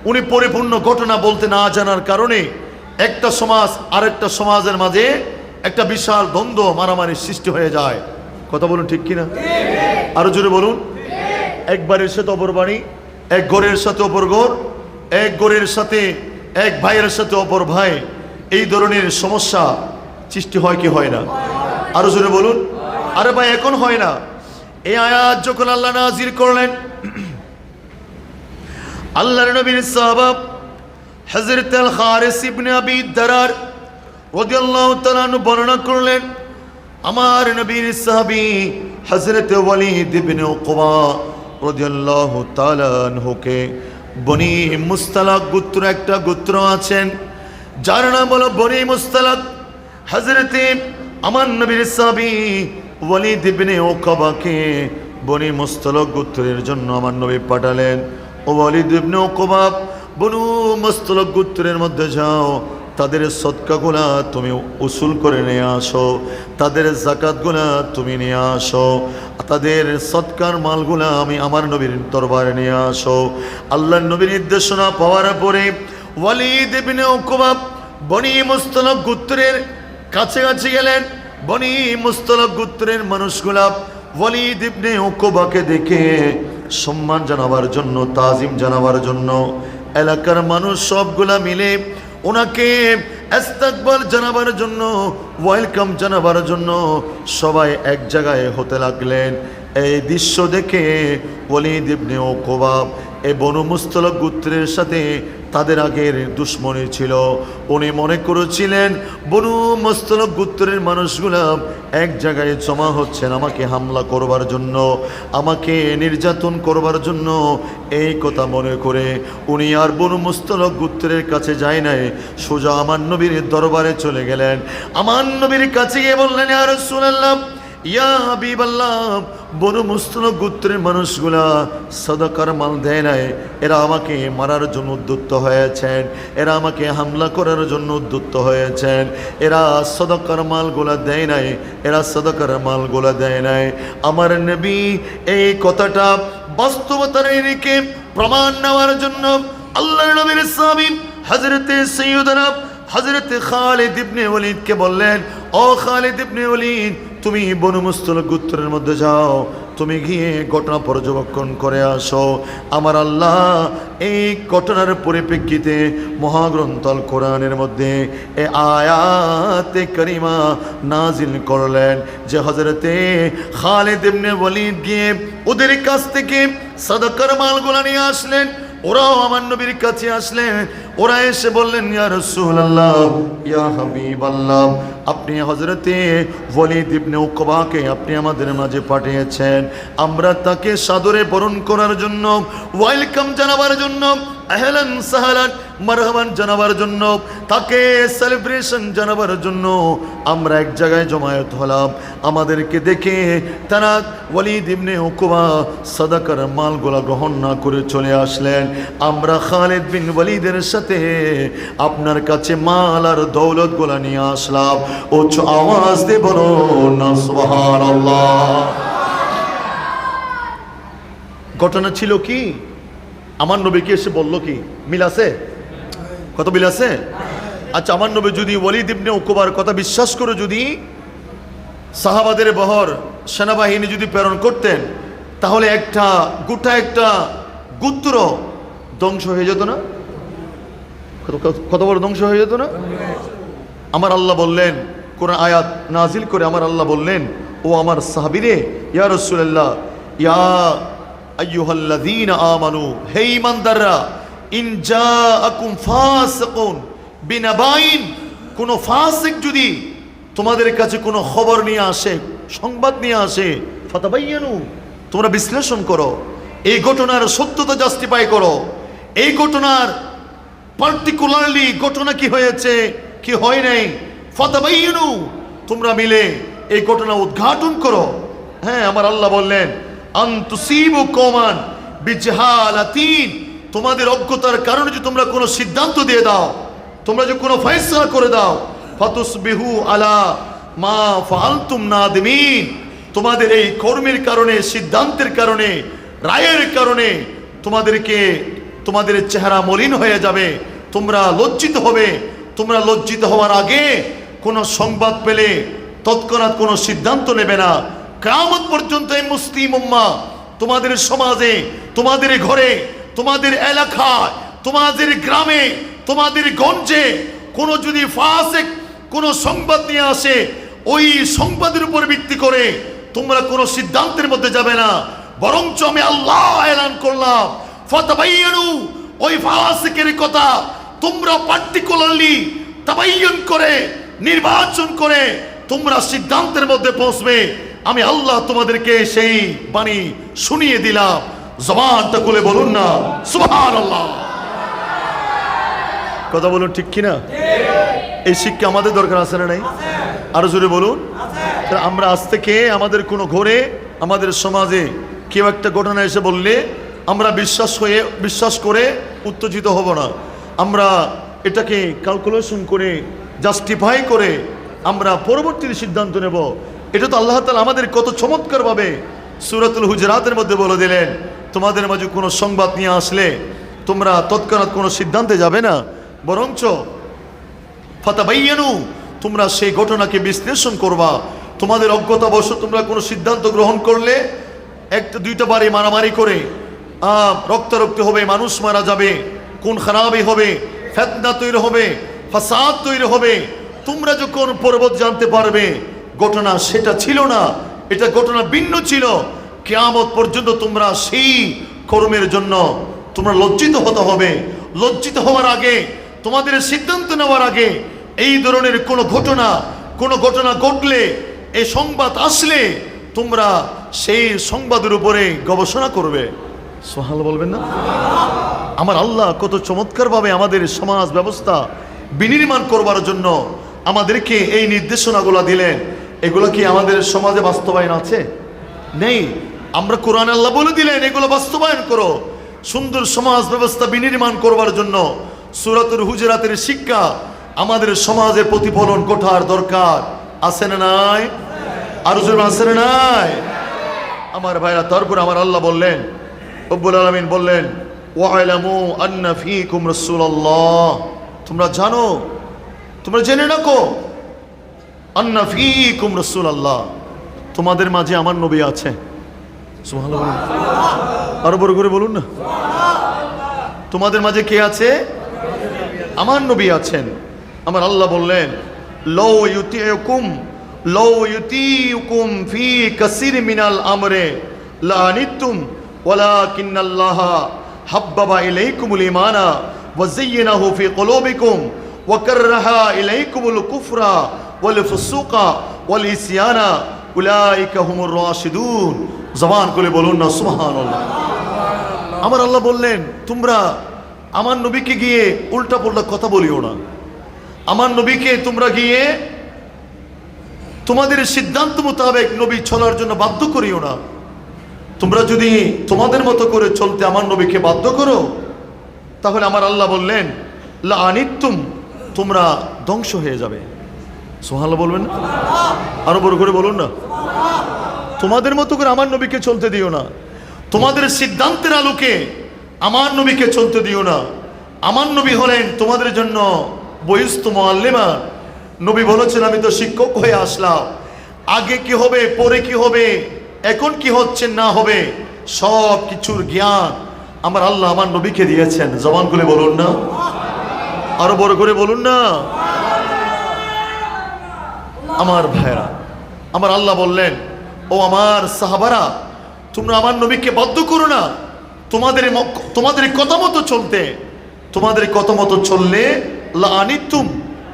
উনি পরিপূর্ণ ঘটনা বলতে না জানার কারণে একটা সমাজ আরেকটা সমাজের মাঝে একটা বিশাল দ্বন্দ্ব মারামারির সৃষ্টি হয়ে যায়। কথা বলুন ঠিক কিনা? আরো জোরে বলুন। এক বাড়ির সাথে অপর বাড়ি, এক ঘরের সাথে অপর ঘর, এক ঘরের সাথে এক ভাইয়ের সাথে অপর ভাই, এই ধরনের সমস্যা সৃষ্টি হয় কি হয় না? আরো জোরে বলুন। আরে ভাই এখন হয় না। এই আয়াত যখন আল্লাহ নাজিল করলেন, আল্লাহর নবীর সাহাবা হযরত আল খারিস ইবনে আবি দারার রাদিয়াল্লাহু তাআলা আনহু বর্ণনা করলেন, আমার নবীর সাহাবী হযরত ওয়ালিদ ইবনে উকবা রাদিয়াল্লাহু তাআলা আনহুকে বনি মুস্তালাক গোত্র একটা গোত্র আছেন যার নাম হলো বনি মুস্তালাক। হযরত আমার নবীর সাহাবী ওয়ালিদ ইবনে উকবাকে বনি মুস্তালাক গোত্রের জন্য আমার নবী পাঠালেন, ও ওয়ালিদ ইবনে উকবা বনু মুস্তালাক গোত্রের মধ্যে যাও, তাদের সদকাগুলা তুমি উসুল করে নিয়ে আসো, তাদের যাকাতগুলা তুমি নিয়ে আসো, তাদের সদকার মালগুলা আমি আমার নবীর দরবারে নিয়ে আসো। আল্লাহর নবীর নির্দেশনা পাওয়ার পরে ওয়ালিদ ইবনে উকবা বনি মুস্তালাক গোত্রের কাছাকাছি গেলেন। বনি মুস্তালাক গোত্রের মানুষগুলা ওয়ালিদ ইবনে উকবাকে দেখে সম্মান জানাবার জন্য, তাজিম জানাবার জন্য এলাকার মানুষ সবগুলা মিলে ওনাকে ইস্তেকবাল জানাবার জন্য, ওয়েলকাম জানাবার জন্য সবাই এক জায়গায় হতে লাগলেন। এই দৃশ্য দেখে ওয়ালিদ ইবনে উকবা এই বনু মুস্তলিক গোত্রের সাথে তাদের আগের দুশ্মনী ছিল। উনি মনে করেছিলেন বনু মুস্তলিক গোত্রের মানুষগুলা এক জায়গায় জমা হচ্ছেন আমাকে হামলা করবার জন্য, আমাকে নির্যাতন করবার জন্য। এই কথা মনে করে উনি আর বনু মুস্তলিক গোত্রের কাছে যায় নাই, সোজা আমার নবীর দরবারে চলে গেলেন। আমার নবীর কাছে গিয়ে বললেন, ইয়া রাসূলুল্লাহ, ইয়া হাবিবাল্লাহ, বনু মুস্তলিক গোত্রের মানুষগুলা সাদাকার মাল দেয় নাই, এরা আমাকে মারার জন্য উদ্যত হয়েছেন, এরা আমাকে হামলা করার জন্য উদ্যত হয়েছেন, এরা সাদাকার মালগুলা দেয় নাই, এরা সাদাকার মালগুলা দেয় নাই। আমার নবী এই কথাটা বাস্তবতার রেখে প্রমাণ নেওয়ার জন্য আল্লাহর নবীর সাহাবী হযরতে সাইয়্যিদুনা হযরতে খালিদ ইবনে ওয়ালিদকে বললেন, ও খালিদ ইবনে ওয়ালিদ, তুমি বনু মুস্তলিক গোত্রের মধ্যে যাও, তুমি গিয়ে ঘটনা পর্যবেক্ষণ করে আসো। আমার আল্লাহ এই ঘটনার পরিপ্রেক্ষিতে মহাগ্রন্থ আল কোরআনের মধ্যে এ আয়াতে কারিমা নাজিল করলেন যে হযরতে খালিদ ইবনে ওয়ালিদ গিয়ে ওদের কাছ থেকে সাদাকার মালগুলো নিয়ে আসলেন। ওরাও আমার নবীর কাছে আসলেন, ওরা এসে বললেন, ইয়া রাসূলুল্লাহ, ইয়া হাবিবাল্লাহ, আপনি হযরতে ওয়ালিদ ইবনে উকবাকে আপনি আমাদের মাঝে পাঠিয়েছেন, আমরা তাকে সাদরে বরণ করার জন্য, ওয়েলকাম জানাবার জন্য, আহলান সাহলান মারহাবান জানাবার জন্য, তাকে সেলিব্রেশন জানাবার জন্য আমরা এক জায়গায় জমায়েত হলাম। আমাদেরকে দেখে তারা ওয়ালিদ ইবনে উকবা সাদাকার মালগুলা গ্রহণ না করে চলে আসলেন। আমরা খালিদ বিন ওয়ালিদের সাথে আপনার কাছে মাল আর দৌলত গুলা নিয়ে আসলাম। উচ্চ আওয়াজ দিয়ে বলো না সুবহানাল্লাহ। ঘটনা ছিল কি, আমার নবীকে এসে বলল কি, মিল আছে? কত মিল আছে? আচ্ছা, আমার নবী যদি ওয়ালিদ ইবনে উকবার কথা বিশ্বাস করে যদি সাহাবাদের বহর সেনাবাহিনী যদি প্রেরণ করতেন, তাহলে একটা গোটা একটা গোত্র ধ্বংস হয়ে যেত না? কত বড় ধ্বংস হয়ে যেত না? আমার আল্লাহ বললেন, কোরআন আয়াত নাজিল করে আমার আল্লাহ বললেন, ও আমার সাহাবীরে, ইয়া রাসূলুল্লাহ, ইয়া আইয়ুহাল্লাযীনা আমানু, হে ঈমানদাররা, ইন জাআকুম ফাসিকুন বিনাবাইন, কোন ফাসিক যদি তোমাদের কাছে কোনো খবর নিয়ে আসে, সংবাদ নিয়ে আসে, ফাতাবাইয়ানু, তোমরা বিশ্লেষণ করো, এই ঘটনার সত্যতা জাস্টিফাই করো, এই ঘটনার পার্টিকুলারলি ঘটনা কি হয়েছে কি হয় নাই, ফাতাবাইয়ানু, তোমরা মিলে এই ঘটনা উদ্ঘাটন করো। হ্যাঁ, আমার আল্লাহ বললেন, আন তুসিবু কওমান বিজাহালাতিন, তোমাদের অজ্ঞতার কারণে যে তোমরা কোনো সিদ্ধান্ত দিয়ে দাও, তোমরা যে কোনো ফয়সালা করে দাও, ফাতুসবিহু আলা মা ফাআলতুম নাদিমিন, তোমাদের এই কর্মের কারণে, সিদ্ধান্তের কারণে, রায়ের কারণে তোমাদের চেহারা মলিন হয়ে যাবে, তোমরা লজ্জিত হবে। তোমরা লজ্জিত হওয়ার আগে কোনো সংবাদ পেলে তৎক্ষণাৎ কোনো সিদ্ধান্ত নেবে না। কিয়ামত পর্যন্ত এই মুসলিম উম্মাহ তোমাদের সমাজে, তোমাদের ঘরে, তোমাদের এলাকায়, তোমাদের গ্রামে, তোমাদের গঞ্জে কোনো যদি ফাসিক কোনো সংবাদ নিয়ে আসে, ওই সংবাদের উপর ভিত্তি করে তোমরা কোনো সিদ্ধান্তের মধ্যে যাবে না, বরঞ্চ আমি আল্লাহ এলান করলাম, ফাতাবাইয়ানু, ওই ফাসিকের কথা তোমরা পার্টিকুলারলি তাবাইয়ুন করে, নির্বাচন করে তোমরা সিদ্ধান্তের মধ্যে পৌঁছবে। আমি আল্লাহ তোমাদেরকে সেই বাণী শুনিয়ে দিলাম। জবানটা খুলে বলুন না সুবহানাল্লাহ। কথা বলুন, ঠিক কিনা? এই শিক্ষা আমাদের দরকার আছে না নাই? আরো জোরে বলুন। আমরা আজ থেকে আমাদের কোনো ঘরে, আমাদের সমাজে কেউ একটা ঘটনা এসে বললে আমরা বিশ্বাস করে উত্তেজিত হব না। আমরা এটাকে ক্যালকুলেশন করে, জাস্টিফাই করে আমরা পরবর্তীতে সিদ্ধান্ত নেব। এটা তো আল্লাহ তাআলা আমাদের কত চমৎকারভাবে সূরাতুল হুজুরাতের মধ্যে বলে দিলেন, তোমাদের মাঝে কোনো সংবাদ নিয়ে আসলে তোমরা তৎক্ষণাৎ কোনো সিদ্ধান্তে যাবে না, বরঞ্চ ফাতাবাইয়ানু, তোমরা সেই ঘটনাকে বিশ্লেষণ করবা। তোমাদের অজ্ঞতাবশ তোমরা কোনো সিদ্ধান্ত গ্রহণ করলে একটা দুইটা বারে মারামারি করে রক্তারক্তি হবে, মানুষ মারা যাবে, কোন খারাপই হবে, ফিতনা তৈরি হবে, ফাসাদ তৈরি হবে। তোমরা যখন পরবর্তী জানতে পারবে ঘটনা সেটা ছিল না, এটা ঘটনা ভিন্ন ছিল, কিয়ামত পর্যন্ত তোমরা সেই কর্মের জন্য তোমরা লজ্জিত হতে হবে। লজ্জিত হওয়ার আগে, তোমাদের সিদ্ধান্ত নেওয়ার আগে, এই ধরনের কোনো ঘটনা ঘটলে, এই সংবাদ আসলে তোমরা সেই সংবাদের উপরে গবেষণা করবে। সুবহানাল্লাহ বলবেন না? আমার আল্লাহ কত চমৎকারভাবে আমাদের সমাজ ব্যবস্থা বিনির্মাণ করবার জন্য আমাদেরকে এই নির্দেশনাগুলো দিলেন। এগুলো কি আমাদের সমাজে বাস্তবায়ন আছে? নেই। আমরা কোরআন আল্লাহ বলে দিলেন এগুলো বাস্তবায়ন করো। সুন্দর সমাজ ব্যবস্থা বিনির্মাণ করবার জন্য সূরাতুল হুজুরাতের শিক্ষা আমাদের সমাজে প্রতিফলন ঘটার দরকার আছে না নাই? আরো জোরে আছে না নাই? আমার ভাইরা, তারপর আমার আল্লাহ বললেন, রব্বুল আলামিন বললেন, ওয়া'লামু আন্না ফীকুম রাসূলুল্লাহ, তোমরা জানো, তোমরা জেনে রাখো, আন্না ফীকুম রাসূলুল্লাহ, তোমাদের মাঝে আমার নবী আছে। সুবহানাল্লাহ, আরো বড় করে বলুন না। তোমাদের মাঝে কে আছে? আমার নবী আছেন। আমার আল্লাহ বললেন, লাউ ইউতিউকুম ফি কাসীর মিনাল আমরি লাআনিতুম ওয়ালাকিন্নাল্লাহা হাব্বাবা ইলাইকুমুল ঈমানা ওয়া যায়্যানাহু ফি কুলুবিকুম ওয়া কাররাহা ইলাইকুমুল কুফরা ওয়াল ফুসুকা ওয়াল ইসয়ানা উলাইকা হুমুর রাশিদুন। জবান খুলে বলুন না সুবহানাল্লাহ। আমার আল্লাহ বললেন, তোমরা আমার নবীকে গিয়ে উল্টা পাল্টা কথা বলিও না। আমার নবীকে তোমরা গিয়ে তোমাদের সিদ্ধান্ত মোতাবেক নবী চলার জন্য বাধ্য করিও না। তোমরা যদি তোমাদের মতো করে চলতে আমার নবীকে বাধ্য করো, তাহলে আমার আল্লাহ বললেন, লাআনিতুম, তোমরা ধ্বংস হয়ে যাবে। সুবহানাল্লাহ বলবেন না? আরো বড় করে বলুন না। তোমাদের মতো করে আমার নবীকে চলতে দিও না। তোমাদের সিদ্ধান্তের আলোকে আমার নবীকে চলতে দিও না। আমার নবী হলেন তোমাদের জন্য বহিস্থ মুআল্লিমা। নবী বলেছেন, আমি তো শিক্ষক হয়ে আসলাম, আগে কি হবে, পরে কি হবে, এখন কি হচ্ছে না হবে, সব কিছুর জ্ঞান আমার আল্লাহ আমার নবীকে দিয়েছেন। জবান খুলে বলুন না, আরো বড় করে বলুন না। আমার ভাইরা, আমার আল্লাহ বললেন, ও আমার সাহাবারা, তোমরা আমার নবীকে বাধ্য করো না তোমাদের কথা মতো চলতে। তোমাদের কথা মতো চললে লাআনিতুম,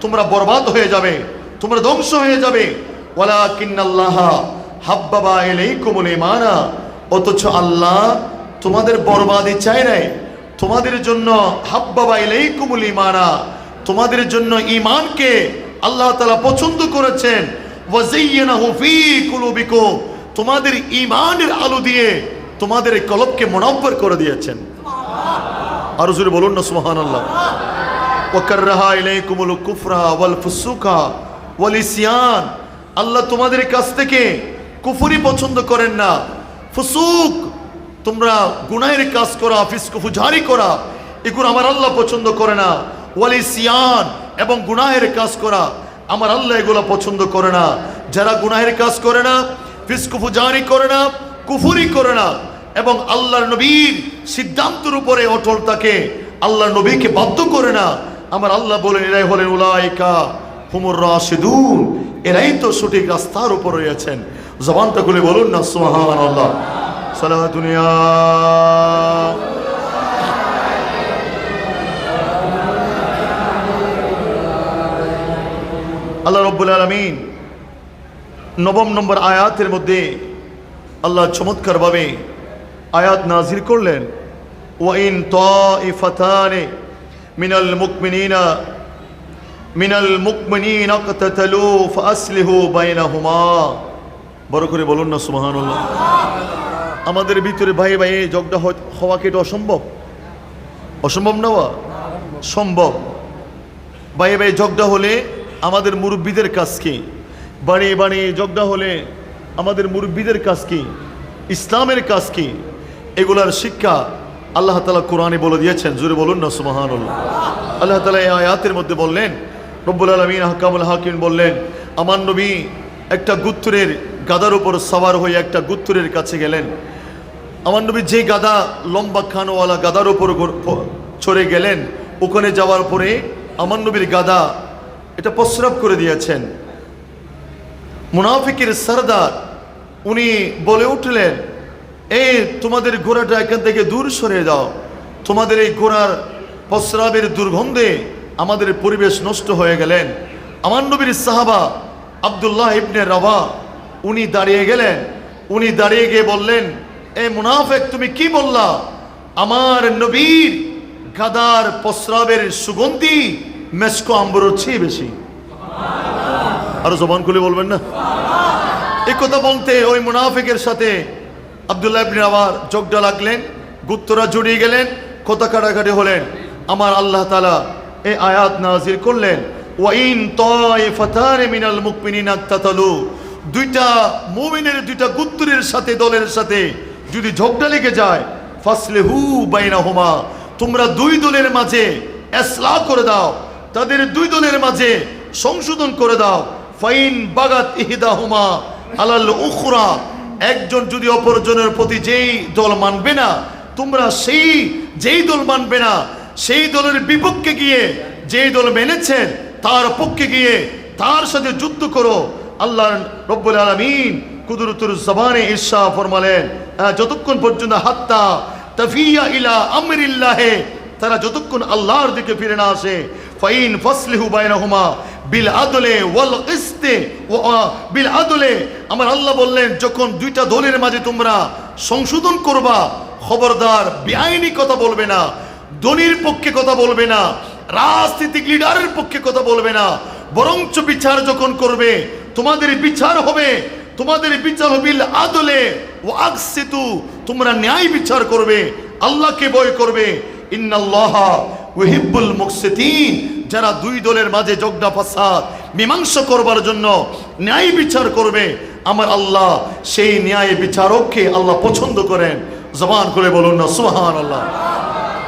তোমরা বরবাদ হয়ে যাবে, তোমরা ধ্বংস হয়ে যাবে। ওয়ালাকিন্নাল্লাহা হাব্বাবা ইলাইকুমুল ঈমানা, অথচ আল্লাহ তোমাদের বরবাদি চায় নাই, তোমাদের জন্য হাব্বাবা ইলাইকুমুল ঈমানা, তোমাদের জন্য ঈমানকে আল্লাহ তাআলা পছন্দ করেছেন। ওয়া যায়্যানাহু ফী কুলুবিকুম, তোমাদের ঈমানের আলো দিয়ে তোমাদের কলবকে মুনাওয়ার করে দিয়েছেন। আর জোরে বলুন না সুবহানাল্লাহ। ওয়া কাররাহা ইলাইকুমুল কুফরা ওয়াল ফুসুকা ওয়াল ইসয়ান, আল্লাহ তোমাদের কাছ থেকে কুফরি পছন্দ করেন না, ফুসুক, তোমরা গুনাহের কাজ করা, ফিসক ফুজারি করা, এগুলো আমার আল্লাহ পছন্দ করে না। ওয়াল ইসয়ান, এবং গুনাহের কাজ করা, আমার আল্লাহ এগুলো পছন্দ করে না। যারা গুনাহের কাজ করে না, ফিসক ফুজারি করে না, কুফরি করে না, এবং আল্লাহর নবীর সিদ্ধান্তের উপরে অটল থাকে, আল্লাহর নবীকে বাধ্য করে না, আমার আল্লাহ বলেন, এরাই হলেন উলাইকা হুমুর রাশিদুন, এরাই তো সঠিক রাস্তার উপর রয়েছেন। জবানটা খুলে বলুন না সুবহানাল্লাহ। সালাতুন ইয়া আল্লাহ রাব্বুল আলামিন 9 নম্বর আয়াতের মধ্যে আল্লাহ চমৎকারভাবে আয়াত নাজিল করলেন, ওয়া ইন তাইফাতানি মিনাল মুকমিনিনা ইকতাতালু ফাসলিহু বাইনাহুমা। বড় করে বলুন না সুবহানাল্লাহ। আমাদের ভিতরে ভাই ভাই ঝগড়া হওয়া কি এটা অসম্ভব? অসম্ভব না? সম্ভব। ভাই ভাই ঝগড়া হলে আমাদের মুরব্বীদের কাজ কি? বাড়িয়ে বাড়িয়ে ঝগড়া হলে আমাদের মুরব্বীদের কাজ কি? ইসলামের কাজ কি? এগুলার শিক্ষা আল্লাহ তাআলা কোরআনে বলে দিয়েছেন। জোরে বলুন না সুবহানাল্লাহ। আল্লাহ তাআলা এই আয়াতের মধ্যে বললেন, রব্বুল আলামিন আহকামুল হাকিম বললেন, আমার নবী একটা গুত্তরের গাদার উপর সওয়ার হয়ে একটা গুত্তরের কাছে গেলেন। আমার নবী যে গাদা, লম্বা খানওয়ালা গাদার উপর চড়ে গেলেন, ওখানে যাওয়ার পরে আমার নবীর গাদা এটা প্রস্রাব করে দিয়েছেন। মুনাফিকের সরদার উনি বলে উঠলেন, এই তোমাদের ঘোড়াটা এখান থেকে দূর সরে দাও, তোমাদের এই ঘোড়ার প্রস্রাবের দুর্গন্ধে আমাদের পরিবেশ নষ্ট হয়ে গেলেন। আমার নবীর সাহাবা আব্দুল্লাহ ইবনে রাওয়া উনি দাঁড়িয়ে গেলেন। উনি দাঁড়িয়ে গিয়ে বললেন, এ মুনাফেক, তুমি কি বললা? আমার নবীর গাদার প্রস্রাবের সুগন্ধি মেসকো আম্বরের চেয়ে বেশি। আরো জবান খুলে বলবেন না? এই কথা বলতে ওই মুনাফিকের সাথে আব্দুল্লাহ ইবনে রাওয়ার যোগটা লাগলেন, গুত্তরা জড়িয়ে গেলেন, কথা কাটাকাটি হলেন। আমার আল্লাহ তাআলা এই আয়াত নাযিল করলেন, ওয়াইন তায়ফাতান মিনাল মুমিনিনা ইকতাতালু, দুইটা মুমিনের দুইটা গুত্তরের সাথে দলের সাথে যদি ঝগড়া লেগে যায়, ফাসলিহু বাইনাহুমা, তোমরা দুই দলের মাঝে ইসলাহ করে দাও, তাদের দুই দলের মাঝে সংশোধন করে দাও। ফাইন বাগাত ইহদাহুমা আলাল উখরা, একজন যদি অপরজনের প্রতি যেই দল মানবে না, তোমরা যেই দল মানবে না সেই দলের বিপক্ষে গিয়ে যেই দল মেনেছেন তার পক্ষে গিয়ে তার সাথে যুদ্ধ করো। আল্লাহ রব্বুল আলামিন কুদরতুর জবানে ইরশাদ ফরমালেন, যতক্ষণ পর্যন্ত হাত্তা তাফিয়া ইলা আমরিল্লাহে, তারা যতক্ষণ আল্লাহর দিকে ফিরে না আসে। ফাইন ফাসলিহু বাইনাহুমা বিল আদলে ওয়াল কিসতে বিল আদলে, আমার আল্লাহ বললেন যখন দুইটা দলের মাঝে তোমরা সংশোধন করবা, খবরদার বেআইনি কথা বলবে না, ধনীর পক্ষে কথা বলবে না, রাজনৈতিক লিডারের পক্ষে কথা বলবে না, বরঞ্চ বিচার যখন করবে তোমাদের বিচার হবে বিল আদলে ওয়া আকসিতু, তোমরা ন্যায় বিচার করবে, আল্লাহকে ভয় করবে। ইন্নাল্লাহা ইউহিব্বুল মুকসিতিন, যারা দুই দলের মাঝে ঝগড়া ফাসাদ মীমাংসা করবার জন্য ন্যায় বিচার করবে, আমার আল্লাহ সেই ন্যায় বিচারককে আল্লাহ পছন্দ করেন। জবান করে বলুন না সুবহানাল্লাহ।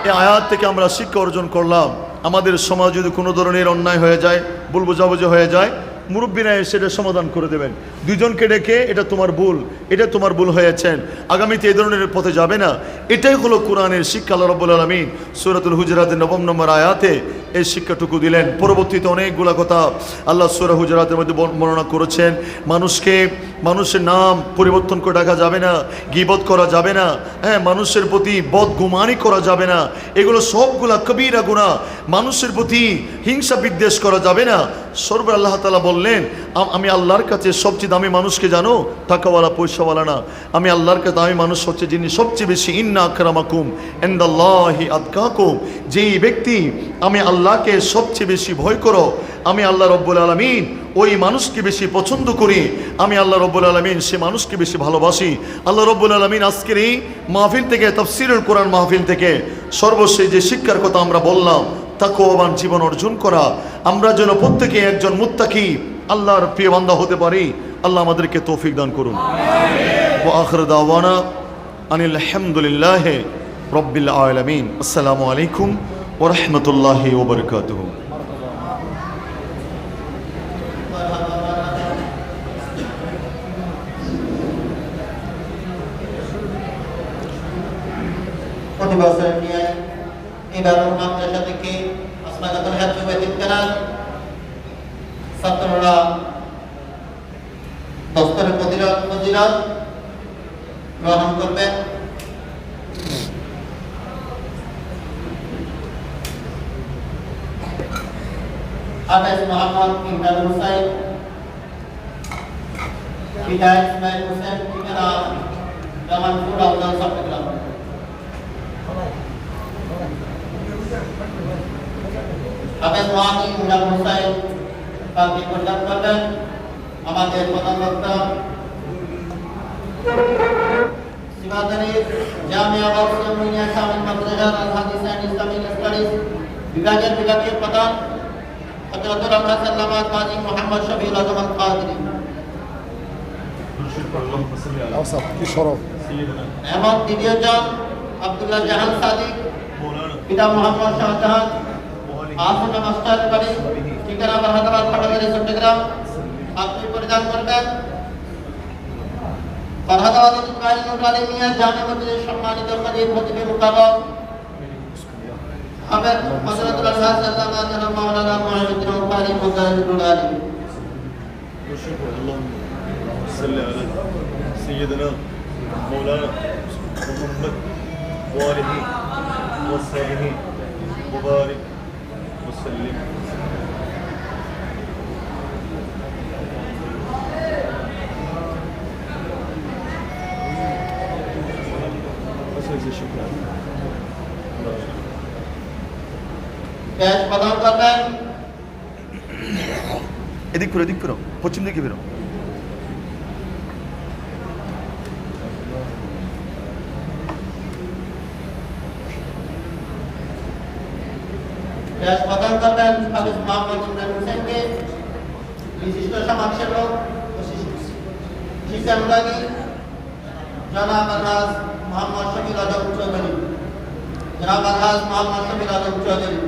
এই আয়াত থেকে আমরা শিক্ষা অর্জন করলাম, আমাদের সমাজ যদি কোনো ধরনের অন্যায় হয়ে যায়, ভুল বোঝাবুঝি হয়ে যায়, মুরব্বীরা সেটা সমাধান করে দেবেন। দুইজনকে ডেকে এটা তোমার ভুল হয়েছেন, আগামীতে এই ধরনের পথে যাবে না। এটাই হলো কোরআনের শিক্ষা। আল্লাহ রাব্বুল আলামিন সূরাতুল হুজুরাতের 9 নম্বর আয়াতে এই শিক্ষাটুকু দিলেন। পরবর্তীতে অনেকগুলা কথা আল্লাহ সূরা হুজুরাতের মধ্যে বর্ণনা করেছেন। মানুষের নাম পরিবর্তন করে ডাকা যাবে না, গীবত করা যাবে না, মানুষের প্রতি বদগুমানি করা যাবে না, এগুলো সবগুলা কবিরা গুনাহ। মানুষের প্রতি হিংসা বিদ্বেষ করা যাবে না। সর্ব আল্লাহ তাআলা বললেন, আমি আল্লাহর কাছে সবচেয়ে দামি মানুষকে জানো? টাকাওয়ালা পয়সাওয়ালা না, আমি আল্লাহর কাছে দামি মানুষ হচ্ছে যিনি সবচেয়ে বেশি ইন্না আকরামাকুম ইনদাল্লাহি আতকাকুম, যেই ব্যক্তি আমি আল্লাহকে সবচেয়ে বেশি ভয় করো, আমি আল্লাহ রব্বুল আলামিন ওই মানুষকে বেশি পছন্দ করি, আমি আল্লাহ রব্বুল আলামিন সে মানুষকে বেশি ভালোবাসি। আল্লাহ রব্বুল আলামিন আজকের এই মাহফিল থেকে, তাফসীরুল কোরআন মাহফিল থেকে সর্বশেষ যে শিক্ষার কথা আমরা বললাম, তাকওয়াবান জীবন অর্জন করা, আমরা যেন প্রত্যেকে একজন মুত্তাকি আল্লাহর প্রিয় বান্দা হতে পারি। আল্লাহ আমাদেরকে তৌফিক দান করুন। ওয়া আখির দাওয়ানা আনিল হামদুলিল্লাহি রাব্বিল আলামিন। আসসালামু আলাইকুম ওয়া রাহমাতুল্লাহি ওয়া বারাকাতুহু। প্রতি বছর নিয়ে এবার মাদ্রাসা থেকে আসমানাতুল হাফিজ ওয়াতিকানাল ছাত্ররা দস্তরে ফজিলত গ্রহণ করবেন। হাফেজ মোহাম্মদ ইমরান হুসাইন, পিতা ইসমাইল হোসেন, ঠিকানা জামালপুর আফজাল চট্টগ্রাম। হাফেজ মোহাম্মদ ইমরান হুসাইন পাখি প্রদান করবেন। আমাদের প্রধান বক্তা সিমাদানি জামিয়া বাউসুমিয়া শামিল মাদ্রাসা আল হাদিস এন্ড ইসলামিক স্টাডিজ বিভাগের বিভাগীয় প্রধান হযরতুল আল্লাহ সাল্লাল্লাহু আলাইহি মুহাম্মদ শফিউল আজম আল কাদরি। এমন দ্বিতীয় জন আব্দুল্লাহ জাহান সাদিক, পিতা মোহাম্মদ শাহজাহান, আসনা মাস্টার বাড়ি, ঠিকানা বাহাদাবাদ পাটাগাড়ি চট্টগ্রাম। আপনি পরিধান করবেন বাহাদাবাদ ইসমাইল আলিমিয়া জামে মসজিদের সম্মানিত খতিব খতিবে মুকাররম হাফেজ হযরতুল আল্লাহ সাল্লাল্লাহু আলাইহি মাওলানা মুহাম্মদ রব্বানি মুদাল্লিল আলী। اللهم صل على سيدنا مولانا محمد وآله وصحبه وبارك وسلم. شكرا. ক্যাশ প্রদান করবেন এদিক ফিরো পশ্চিম দিকে ফিরো। ক্যাশ প্রদান করবেন হাফেজ মোহাম্মদ ইমরান হোসেনকে, বিশিষ্ট সমাজসেবক ও শিক্ষানুরাগী জনাব আলহাজ মোহাম্মদ শফির আজম চৌধুরী, জনাব আলহাজ মোহাম্মদ শফির আজম চৌধুরী।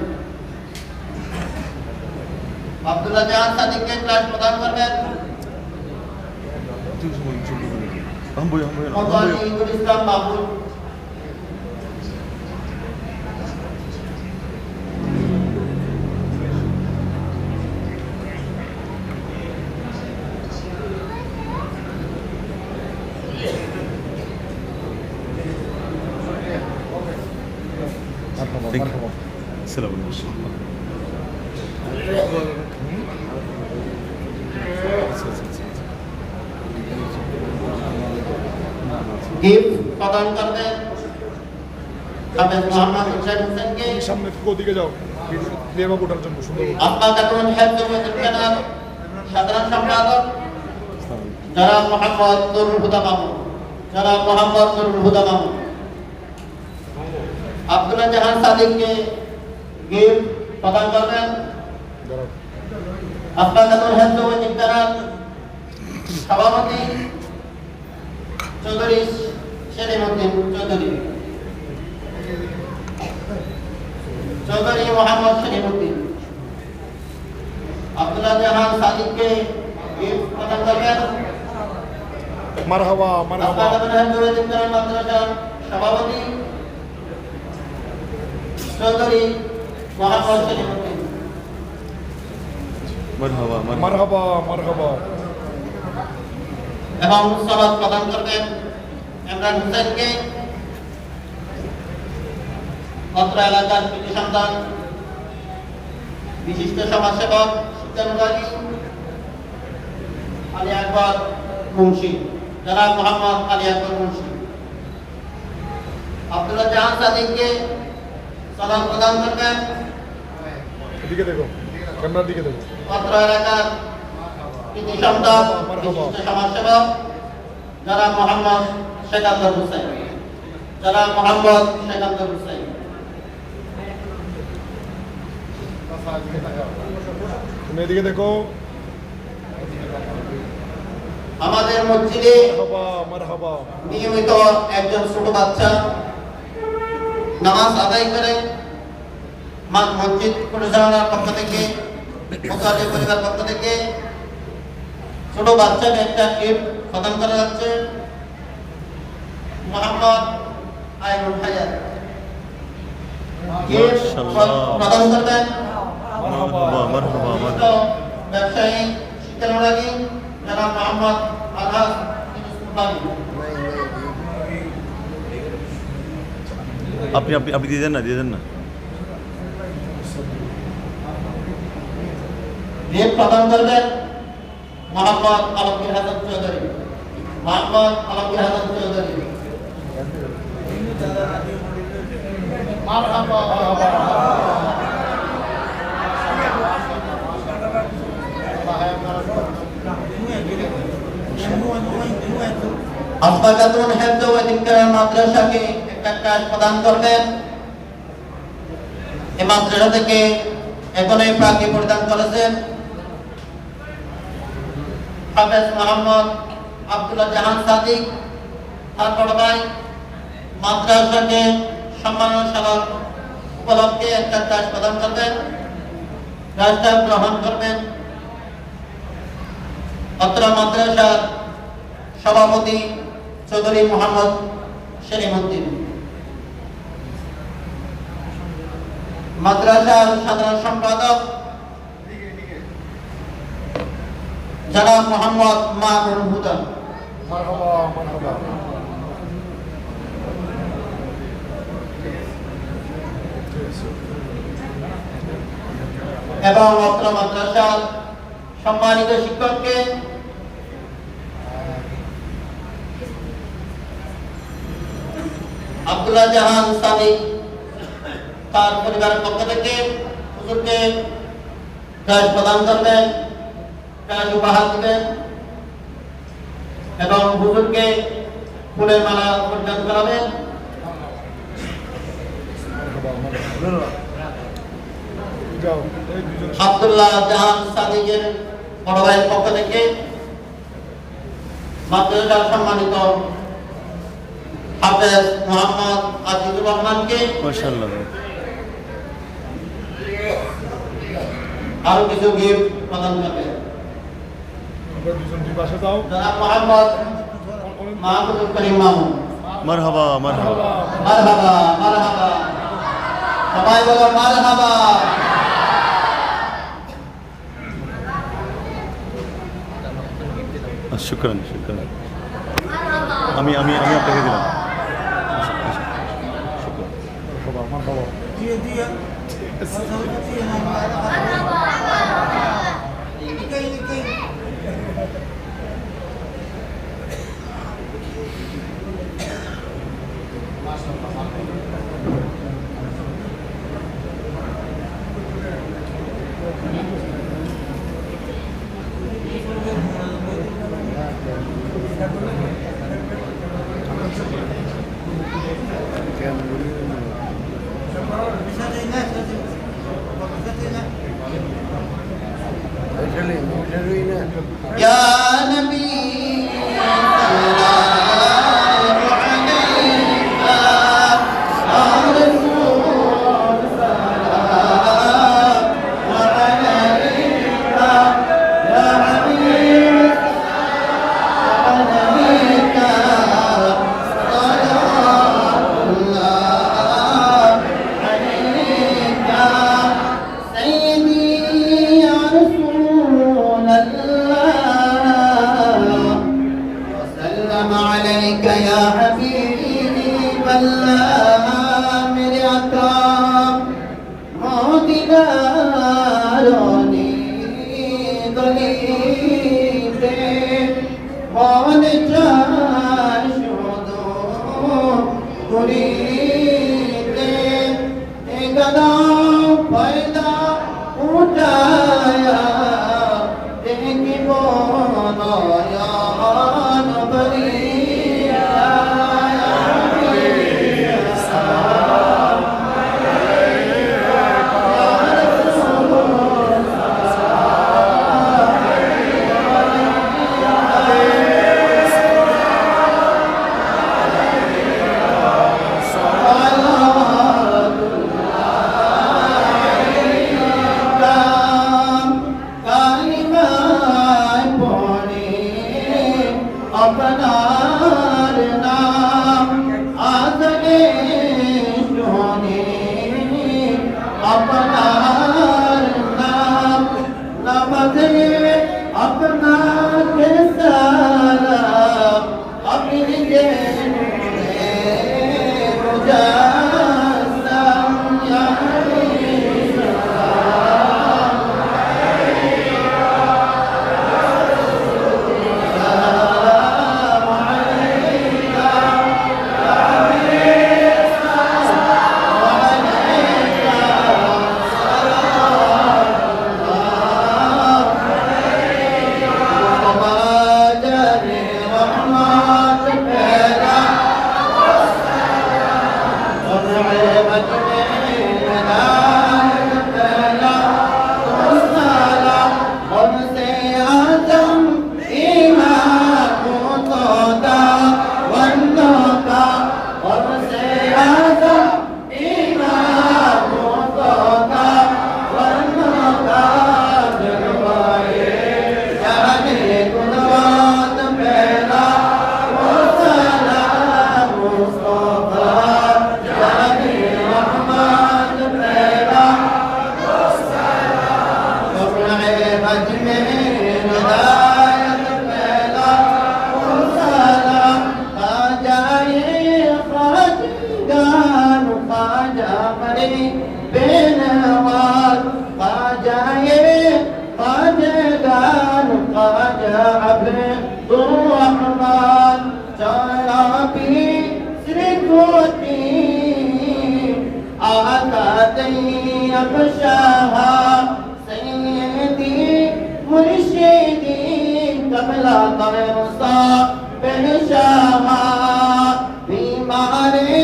আব্দুল্লাহ জাহান সাদিককে ক্লাস প্রদান করবেন মোহাম্মদ ইবুল ইসলাম বাবুল। গিফট প্রদান করবেন হাফেজ মোহাম্মদ ইমরান হোসেনকে, সামনে থেকে ওদিকে যাও দেবা ওঠার জন্য সুন্দর। আপনার কাতুন হেফজুল কেনার সাধারণ সম্পাদক জনাব মোহাম্মদ নুরুল হুদা মামুন, জনাব মোহাম্মদ নুরুল হুদা মামুন। আব্দুল্লাহ জাহান সাদিককে গিফট প্রদান করবেন আপনার কাতুন হেফজুল কেনার সভাপতি চৌধুরী সেলিমউদ্দিন চৌধুরী, চৌধুরী মোহাম্মদ সেলিমউদ্দিন। আব্দুল্লাহ জাহান সাদিককে গিফট প্রদান করবেন মারহাবা মারহাবা মাদ্রাসার সভাপতি চৌধুরী মোহাম্মদ সেলিমউদ্দিন। মারহাবা মারহাবা। এবং সনদ প্রদান করবেন ইমরান হোসেনকে, অত্র এলাকার কৃতি সন্তান, বিশিষ্ট সমাজসেবক, শিক্ষানুরাগী আলী আকবর মুন্সি, জনাব মোহাম্মদ আলী আকবর মুন্সি। আব্দুল্লাহ জাহান সাদিককে সনদ প্রদান করবেন এদিকে দেখো, ক্যামেরার দিকে দেখো। অত্র এলাকার কৃতি সন্তান, বিশিষ্ট সমাজসেবক জনাব মোহাম্মদ শেখান্দর হুসাইন, জনাব মোহাম্মদ শেখান্দর হুসাইন। তুমি এদিকে দেখো। আমাদের মসজিদে মারহাবা মারহাবা। নিয়মিত একজন ছোট বাচ্চা নামাজ আদায় করে মসজিদ পরিচালনার পক্ষ থেকে, মুসাল্লি পরিবার পক্ষ থেকে ছোট বাচ্চাকে একটা গিফট প্রদান করা যাচ্ছে। মোহাম্মদ আইনুল হায়াত গিফট প্রদান করবেন বিশিষ্ট ব্যবসায়ী, শিক্ষানুরাগী জনাব মোহাম্মদ আলহাজ ইউনুস মুবারক। আপনি আপনি আপনি দিয়ে দেন না গিফট প্রদান করবেন মোহাম্মদ আলমগীর হাসান চৌধুরী, মোহাম্মদ আলমগীর হাসান চৌধুরী। মারহাবা আপনার কাতুন হেফজুল মাদ্রাসাকে একটা কাজ প্রদান করবেন। এই মাদ্রাসা থেকে এখনই প্রাকি প্রদান করেছেন হাফেজ মোহাম্মদ আব্দুল্লাহ জাহান সাদিক। তার বড় ভাই মাদ্রাসাকে সম্মাননা স্মারক উপলক্ষে একটা কাজ প্রদান করবেন, কাজটা গ্রহণ করবেন অত্র মাদ্রাসার সভাপতি চৌধুরী মোহাম্মদ সেলিমউদ্দিন, মাদ্রাসার সাধারণ সম্পাদক জনাব মোহাম্মদ মামুনুল হুদা। মারহাবা মারহাবা। এবং অত্র মাদ্রাসার সম্মানিত শিক্ষককে আব্দুল্লাহ জাহান সাদিক তার পরিবারের পক্ষ থেকে হুজুরকে ক্যাশ প্রদান করবেন, ক্যাশ উপহার দেবেন এবং হুজুরকে ফুলের মালা পরিধান করাবেন। আব্দুল্লাহ জাহান সাদিকের বড় ভাইয়ের পক্ষ থেকে মাদ্রাসার সম্মানিত হাফেজ মোহাম্মদ আজিজুর রহমানকে মাশাআল্লাহ আরো কিছু গিফট প্রদান করবে। জনাব মোহাম্মদ মাহমুদুল করিম মামুন। মারহাবা মারহাবা মারহাবা মারহাবা, সবাই বলো মারহাবা। শুকরান শুকরান আমি আমি আমি আপনাকে দিলাম ইয়া নবী সাল্লাল্লাহু আলাইহি ওয়া রাসূল সাল্লাল্লাহু আলাইহি ইয়া হাবিব আলাইকা সালাতুল্লাহ আলাইকা সাইয়্যিদি ইয়া وسلم عليك يا حبيبي والآمر أكرم مودناروني ضليبي ونجاشدو قريبي إقدا فايدا উঠায়া দেখিব নয়ন ভরিয়া। আপনার নাম আজকে শুনি, আপনার নাম নামাজে আপনাকে সালাম, আপনি যে মুজাসসাম ইয়া हमारे बेनवाज ख्वाजाए ख्वाजगान ख्वाजा अब्दुर्रहमान चराबी श्रीकोटी आका तैयब शाह सैयदी मुर्शिदी कमला तरसा बेशाह बीमारे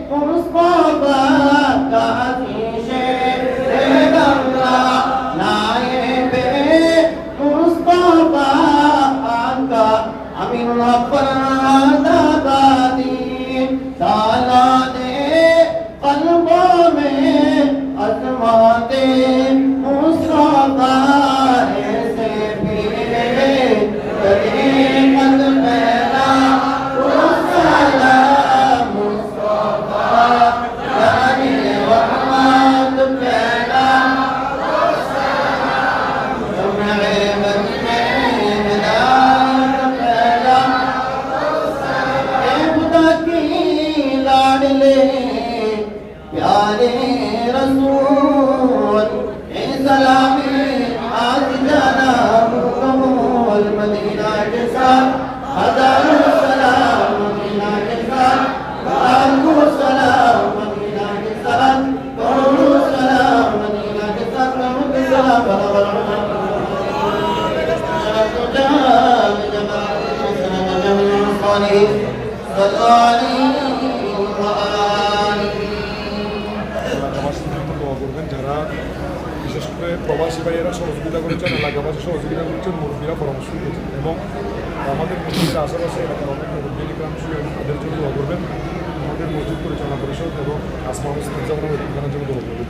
मुस्तफा काजी शेर अल्लाह नायबे मुस्तफा आका अमीनुल्लाह फरादाबादी ताला दे कल्बों में अज़माते मुस्तफा ऐसे पीरे तरीक़त पैदा सलाम मुस्तफा यानी रहमत पैदा जुम्मे मदीने हिदायत पैदा खुदा की लाडले प्यारे रसूल ए सलामी आज जाना कबूल मदीना के साथ हजारों सलाम मदीना के साथ लाखों सलाम मदीना के साथ करोड़ों सलाम मदीना के साथ करोड़ों के सलाम দোয়া করবেন যারা বিশেষ করে প্রবাসী ভাইয়েরা সহযোগিতা করেছেন, এলাকাবাসী সহযোগিতা করেছেন, মুরব্বীরা পরামর্শ দিয়েছেন এবং আমাদের মসজিদের আশেপাশে এলাকার অনেক মুরব্বী তাদের জন্য দোয়া করবেন। আমাদের মসজিদ পরিচালনা পরিষদ এবং আসমা মুসলিম জামানের জন্য দোয়া করবেন।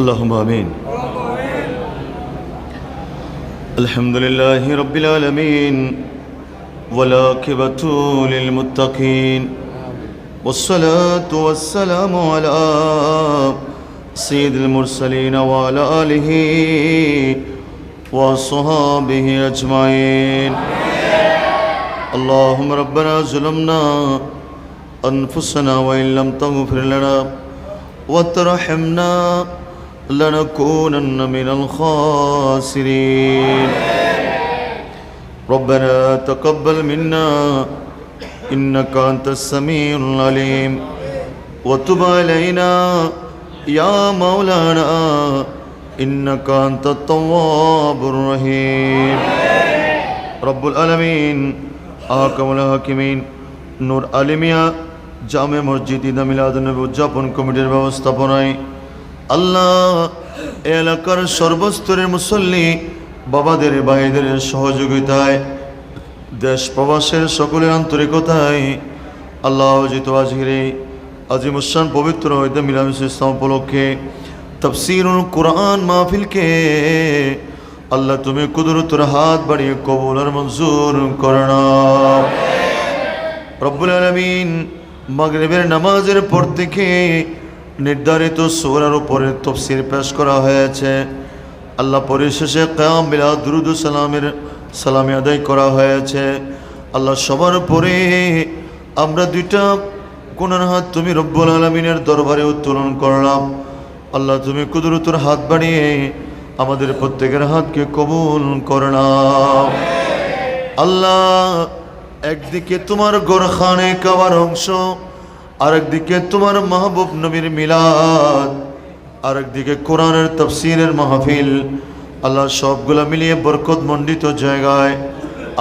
اللهم آمين. الحمد لله رب العالمين والعاقبة للمتقين والصلاة والسلام على سيد المرسلين وعلى آله وصحابه أجمعين. اللهم ربنا ظلمنا أنفسنا وإن لم تغفر لنا وترحمنا لنكونن من الخاسرين. ربنا تقبل منا إنك أنت السميع العليم وتب علينا يا مولانا إنك أنت التواب الرحيم. رب العالمين أحكم الحاكمين নূর আলিমিয়া জামে মসজিদ ঈদ মিলাদুন্নবী উদযাপন কমিটির ব্যবস্থাপনায় আল্লাহ এলাকার সর্বস্তরের মুসল্লি বাবাদের ভাইদের সহযোগিতায় দেশ প্রবাসের সকলের আন্তরিকতায় আল্লাহ জিত আজহিরে আজিমুসান পবিত্র ঈদ মিলাদ ইসলাম উপলক্ষে তাফসীরুল কুরআন মাহফিলকে আল্লাহ তুমি কুদরতের হাত বাড়িয়ে কবুল আর মঞ্জুর করে নাও। রব্বুল আলামিন মাগরিবের নামাজের পর থেকে নির্ধারিত সূরার উপরে তাফসীর পেশ করা হয়েছে। আল্লাহ পরিশেষে কিয়াম বিলাদ দুরুদ সালামের সালামি আদায় করা হয়েছে। আল্লাহ সবার পরে আমরা দুইটা গুনার হাত তুমি রব্বুল আলামিনের দরবারে উত্তোলন করলাম। আল্লাহ তুমি কুদরতের হাত বাড়িয়ে আমাদের প্রত্যেকের হাতকে কবুল করে নাও। আল্লাহ একদিকে তোমার গোরখানে কাবার অংশ, আরেকদিকে তোমার মাহবুব নবীর মিলাদ, আরেকদিকে কোরআনের তাফসীরের মাহফিল। আল্লাহ সবগুলা মিলিয়ে বরকত মণ্ডিত জায়গায়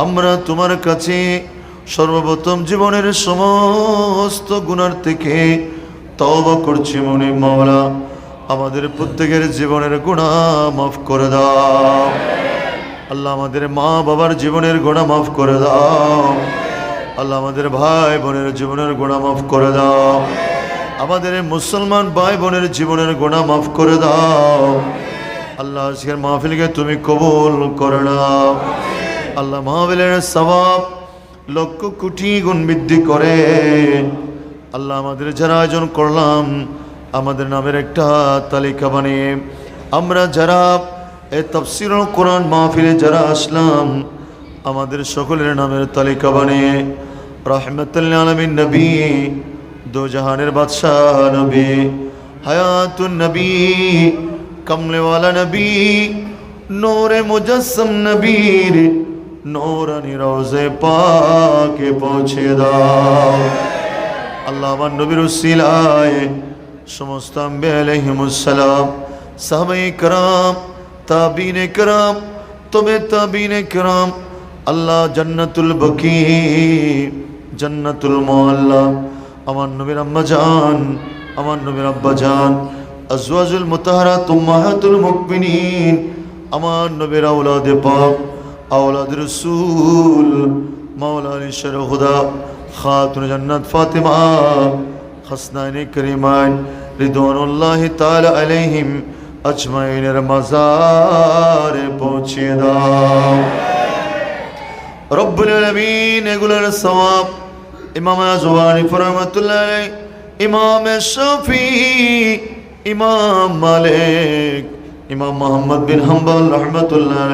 আমরা তোমার কাছে সর্বপ্রথম জীবনের সমস্ত গুনার থেকে তওবা করছি মনে মাওলা, আমাদের প্রত্যেকের জীবনের গুনাহ মাফ করে দাও। আল্লাহ আমাদের মা বাবার জীবনের গুনাহ মাফ করে দাও। আল্লাহ আমাদের ভাই বোনের জীবনের গুনাহ মাফ করে দাও। আমাদের মুসলমান ভাই বোনের জীবনের গুনাহ মাফ করে দাও। আল্লাহ আজকের মাহফিলকে তুমি কবুল করে নাও। আল্লাহ মাহফিলের সওয়াব লক্ষ কোটি গুণ বৃদ্ধি করে আল্লাহ আমাদের যারা আয়োজন করলাম আমাদের নামের একটা তালিকা বানিয়ে আমরা যারা এই তাফসীরুল কোরআন মাহফিলে যারা আসলাম আমাদের সকলের নামের তালিকা বানিয়ে রাহমাতুল লিল আলামিন নবী दो जहानेर बादशाह नबी हयातुन नबी कमले वाला नबी नूरे मुजस्सम नबीर नूरानी रोज़े पाके पहुँचे दाओ अल्लाह व नबीर उस्सिलाए समस्त अंबिया अलैहिमुस्सलाम साहबे कराम ताबीन कराम तबे ताबीन कराम अल्लाह जन्नतुल बकी जन्नतुल मुअल्ला আমার নবীর আম্মা জান আমার নবীর আব্বা জান আজওয়াজুল মুতাহহারাত উম্মাহাতুল মুমিনিন আমার নবীর আওলাদে পাক আওলাদ রাসূল মাওলা আলী শর খুদা খাতুন জান্নাত ফাতিমা হাসনাইন করিমান রিদওয়ানুল্লাহি তাআলা আলাইহিম আজমাইনের মাজারে পৌঁছে দাও রব্বুল আলামিন এগুলোর সওয়াব इमाम ज़ुबानी रहमतुल्लाह इमाम शफी इमाम मालिक इमाम मोहम्मद बिन हम्बल रहमतुल्लाह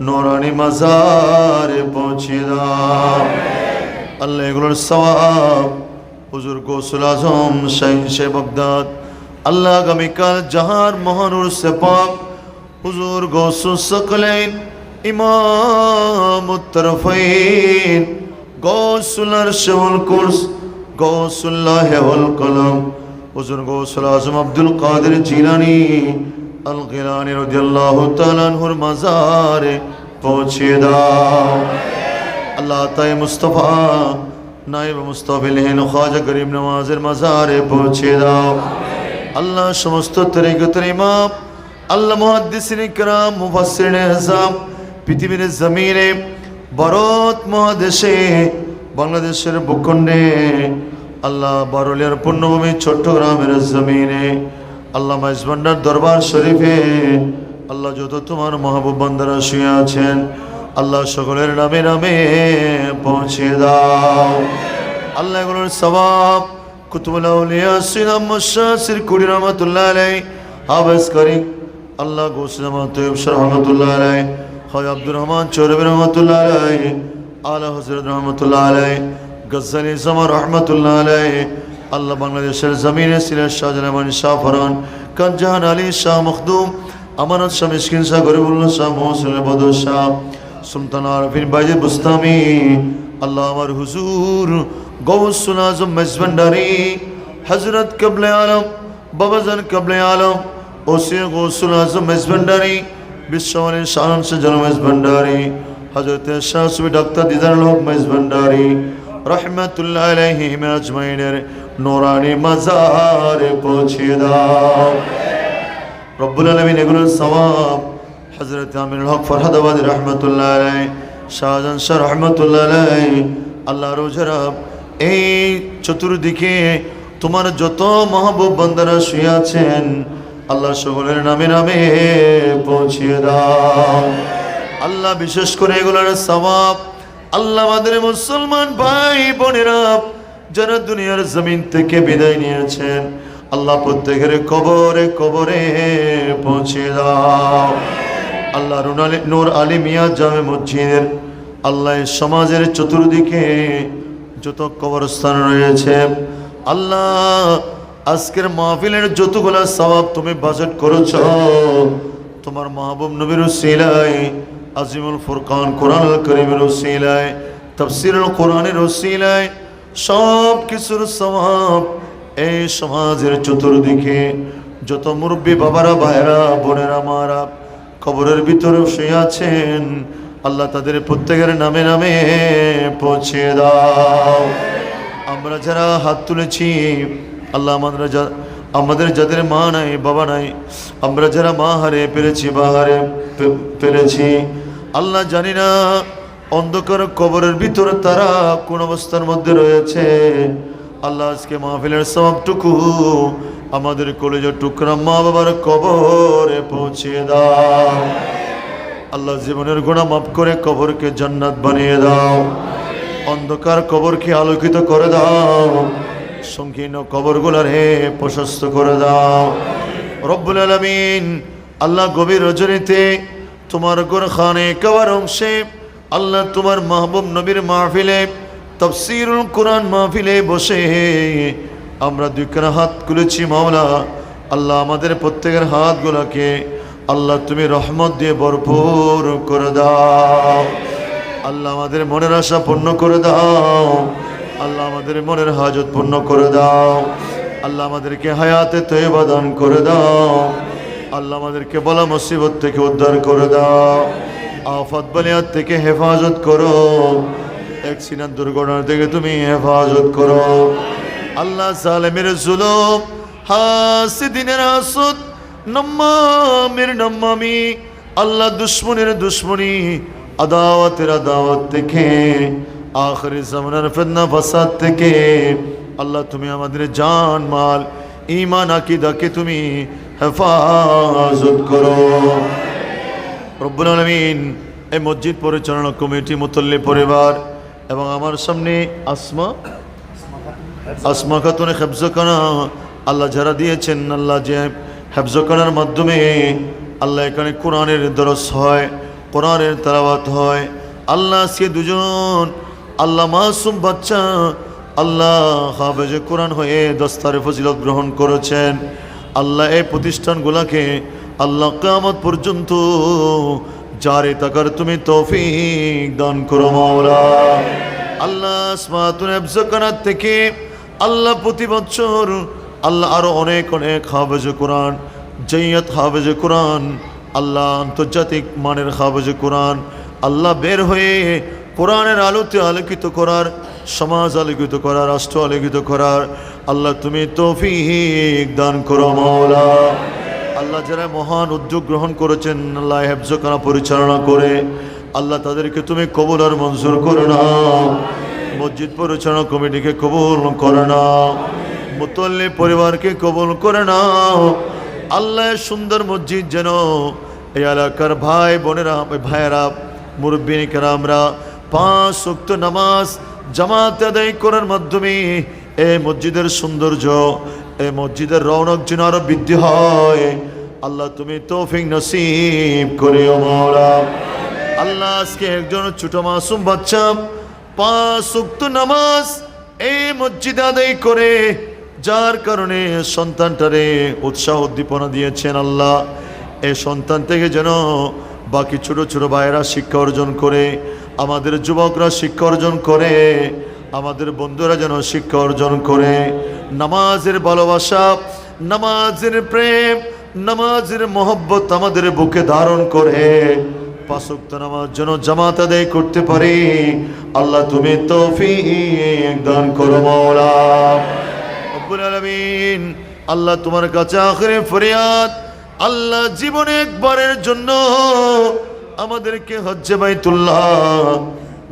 नूरानी मज़ारे पहुँचे दाओ अल्लाह एगुलोर सवाब हुजूर गौसुल आज़म शहंशाह बगदाद अल्लाह आगामीकाल जहार महानूर से पाक हुजूर गौसुल सकलैन इमाम तरफ़ैन गौसुल अर्शुल कुर्स गौसुल्लाह वल कलम हुजूर गौसुल आज़म अब्दुल कादिर जिलानी अल गिलानी रज़ियल्लाहु तआला अन्हुर मज़ारे पहुँचे दाओ अल्लाह ताए मुस्तफ़ा नाइब मुस्तफ़िल ख्वाजा गरीब नवाज़ेर मज़ारे पहुँचे दाओ अल्लाह समस्त तरीक़तेर इमाम अल्लाह मुहद्दिसिन किराम मुफस्सिरिन आज़म पृथिवीर ज़मीने ভারত মহাদেশে বাংলাদেশের ভূখণ্ডে আল্লাহ বারুলিয়ার পুণ্যভূমি চট্টগ্রামের জমিনে আল্লাহ মাইজভান্ডার দরবার শরীফে আল্লাহ যত তোমার মাহবুব বান্দারা শুয়ে আছেন আল্লাহ সকলের নামে নামে পৌঁছে দাও আল্লাহ এগুলোর সওয়াব কুতুবুল আউলিয়া সিনাম মুশাসির কুড়ি রহমাতুল্লাহ আলাইহি হাফেজ করি আল্লাহ গৌসে জামান তৈয়ব শাহ রহমাতুল্লাহ আলাইহি ख्वाजा अब्दुर रहमान चौधरी रहमतुल्लाह अलैहि आला हज़रत रहमतुल्लाह अलैहि गज़्ज़ाली ज़मा रहमतुल्लाह अलैहि अल्लाह बांग्लादेशेर ज़मीने सिलेट शाहजहान शाह फरान कानजाहान अली शाह मखदूम अमानत शाह मिस्किन शाह गरीबुल्लाह शाह मोहसिन बदर शाह सुल्तान आरफिन बायजिद बुस्तामी अल्लाह हमार हुजूर गौसुल आज़म मेज़बंडारी हज़रत क़ब्ले आलम बाबाजान क़ब्ले आलम ओसी गौसुल आज़म मेज़बंडारी विश्ववाणी शान से जन्म मेज़बंडारी हज़रत शाह सुफी डॉक्टर दीदार लोक मेज़बंडारी रहमतुल्लाह अलैहिम अजमाइनेर नूरानी मज़ारे पहुँचे दाओ रब्बुल आलमीन एगुलोर सवाब हज़रत आमिनुल हक फरहादाबादी रहमतुल्लाह अलैहि शाहजाहान शाह रहमतुल्लाह अलैहि আল্লাহ রোজারাব এই চতুর্দিকে তোমার যত মাহবুব বান্দারা শুয়ে আছেন আল্লাহ সকলের নামে নামে পৌঁছে দাও আল্লাহ বিশেষ করে এগুলোর সওয়াব আল্লাহ আমাদের মুসলমান ভাই বোনেরা যারা দুনিয়ার জমিন থেকে বিদায় নিয়েছেন আল্লাহ প্রত্যেকের কবরে কবরে পৌঁছে দাও আল্লাহ নূর আলী মিয়া জামে মসজিদের আল্লাহ সমাজের চতুর্দিকে যত কবরস্থান রয়েছে আল্লাহ আজকের মাহফিলের যতগুলা সওয়াব তুমি বাজেট করেছো তোমার মাহবুব নবীর উসিলায় আজিমুল ফুরকান কোরআনুল কারীমের উসিলায় তাফসীরুল কোরআনের উসিলায় সব কিছুর সওয়াব এই সমাজের চতুর্দিকে যত মুরব্বী বাবারা ভাইরা বোনেরা মারা কবরের ভিতরে শুয়ে আছেন আল্লাহ তাদের প্রত্যেকের নামে নামে পৌঁছে দাও আমরা যারা হাত তুলেছি আল্লাহ আমাদের যাদের মা নাই বাবা নাই আমরা যারা মা হারে পেরেছি বা হারে পেরেছি আল্লাহ জানি না অন্ধকার কবরের ভিতরে তারা কোন অবস্থার মধ্যে রয়েছে আল্লাহ আজকে মাহফিলের সবটুকু আমাদের কলেজের টুকরা মা বাবার কবরে পৌঁছে দাও আল্লাহ জীবনের গুনাহ মাফ করে কবরকে জান্নাত বানিয়ে দাও অন্ধকার কবরকে আলোকিত করে দাও সংকীর্ণ কবরগুলোরে প্রশস্ত করে দাও রব্বুল আলামিন আল্লাহ গভীর রজনীতে তোমার গোরখানে কাবার অংশে আল্লাহ তোমার মাহবুব নবীর মাহফিলে তাফসীরুল কোরআন মাহফিলে বসে আমরা দুইখানা হাত খুলেছি মাওলা। আল্লাহ আমাদের প্রত্যেকের হাতগুলোকে আল্লাহ তুমি রহমত দিয়ে ভরপুর করে দাও। আল্লাহ আমাদের মনের আশা পূর্ণ করে দাও। আল্লাহ আমাদের মনের হাজত পূর্ণ করে দাও। আল্লাহ আমাদেরকে হায়াতে তয়্যবা দান করে দাও। আল্লাহ আমাদেরকে বলা মুসিবত থেকে উদ্ধার করে দাও। আফাত বালিয়াত থেকে হেফাজত করো। অ্যাক্সিডেন্ট দুর্ঘটনা থেকে তুমি হেফাজত করো। আল্লাহ জালেমের জুলুম, হাসিদিনের হাসদ, নাম্মামের নাম্মামি, আল্লাহ দুশ্মনের দুশ্মনী, আদাওয়াতের আদাওয়াত থেকে, আখিরি জামানার ফিতনা ফাসাদ থেকে আল্লাহ তুমি আমাদের জান মাল ঈমান আকীদাকে তুমি হেফাজত করো। রব্বুল আলামিন এই মসজিদ পরিচালনা কমিটি, মুতল্লি পরিবার এবং আমার সামনে আসমা খাতুনে হেফজখানা আল্লাহ যারা দিয়েছেন, আল্লাহ যে হেফজখানার মাধ্যমে আল্লাহ এখানে কোরআনের দরস হয়, কোরআনের তেলাওয়াত হয়। আল্লাহ সে দুজন আল্লাহ মাসুম বাচ্চা আল্লাহ হাফেজে কোরআন হয়ে দস্তারে ফজিলত গ্রহণ করেছেন। আল্লাহ এই প্রতিষ্ঠানগুলোকে আল্লাহ কিয়ামত পর্যন্ত জারি থাকার তুমি তৌফিক দান করো মাওলা। আল্লাহ আসমাতুল হেফজখানা থেকে আল্লাহ প্রতি বছর আল্লাহ আরো অনেক অনেক হাফেজে কোরআন, জাইয়াত হাফেজে কোরআন, আল্লাহ আন্তর্জাতিক মানের হাফেজে কোরআন আল্লাহ বের হয়ে কোরআনের আলোতে আলোকিত করার, সমাজ আলোকিত করার, রাষ্ট্র আলোকিত করার আল্লাহ তুমি তৌফিক দান করো মাওলা। আল্লাহ যারা মহান উদ্যোগ গ্রহণ করেছেন আল্লাহ হেফজখানা পরিচালনা করে আল্লাহ তাদেরকে তুমি কবুল আর মঞ্জুর করে নাও। মসজিদ পরিচালনা কমিটিকে কবুল করে নাও। মুতল্লি পরিবারকে কবুল করে নাও। আল্লাহ সুন্দর মসজিদ যেন এই এলাকার ভাই বোনেরা, ভাইয়েরা, মুরব্বিন কেরামরা 5 ওয়াক্ত নামাজ জামাত আদায় করার মাধ্যমে এই মসজিদের সৌন্দর্য, এই মসজিদের রৌনক যেন আরো বৃদ্ধি হয় আল্লাহ তুমি তৌফিক নসিব করিও মাওলা। আল্লাহ আজকে একজন ছোট মাসুম বাচ্চা 5 ওয়াক্ত নামাজ এই মসজিদে আদায় করে, যার কারণে সন্তানটারে উৎসাহ উদ্দীপনা দিয়েছেন আল্লাহ, এই সন্তান থেকে যেন বাকি ছোট ছোট ভাইয়েরা শিক্ষা অর্জন করে, আমাদের যুবকরা শিক্ষা অর্জন করে, আমাদের বন্ধুরা যেন শিক্ষা অর্জন করে, নামাজের ভালোবাসা, নামাজের প্রেম, নামাজের মহব্বত আমাদের বুকে ধারণ করে 5 ওয়াক্ত নামাজ যেন জামাত আদায় করতে পারি আল্লাহ তুমি তৌফিক দান করো মাওলা। রব্বুল আলামিন আল্লাহ তোমার কাছে আখিরি ফরিয়াদ, আল্লাহ জীবনে একবারের জন্য আমাদেরকে হজ্জে বাইতুল্লাহ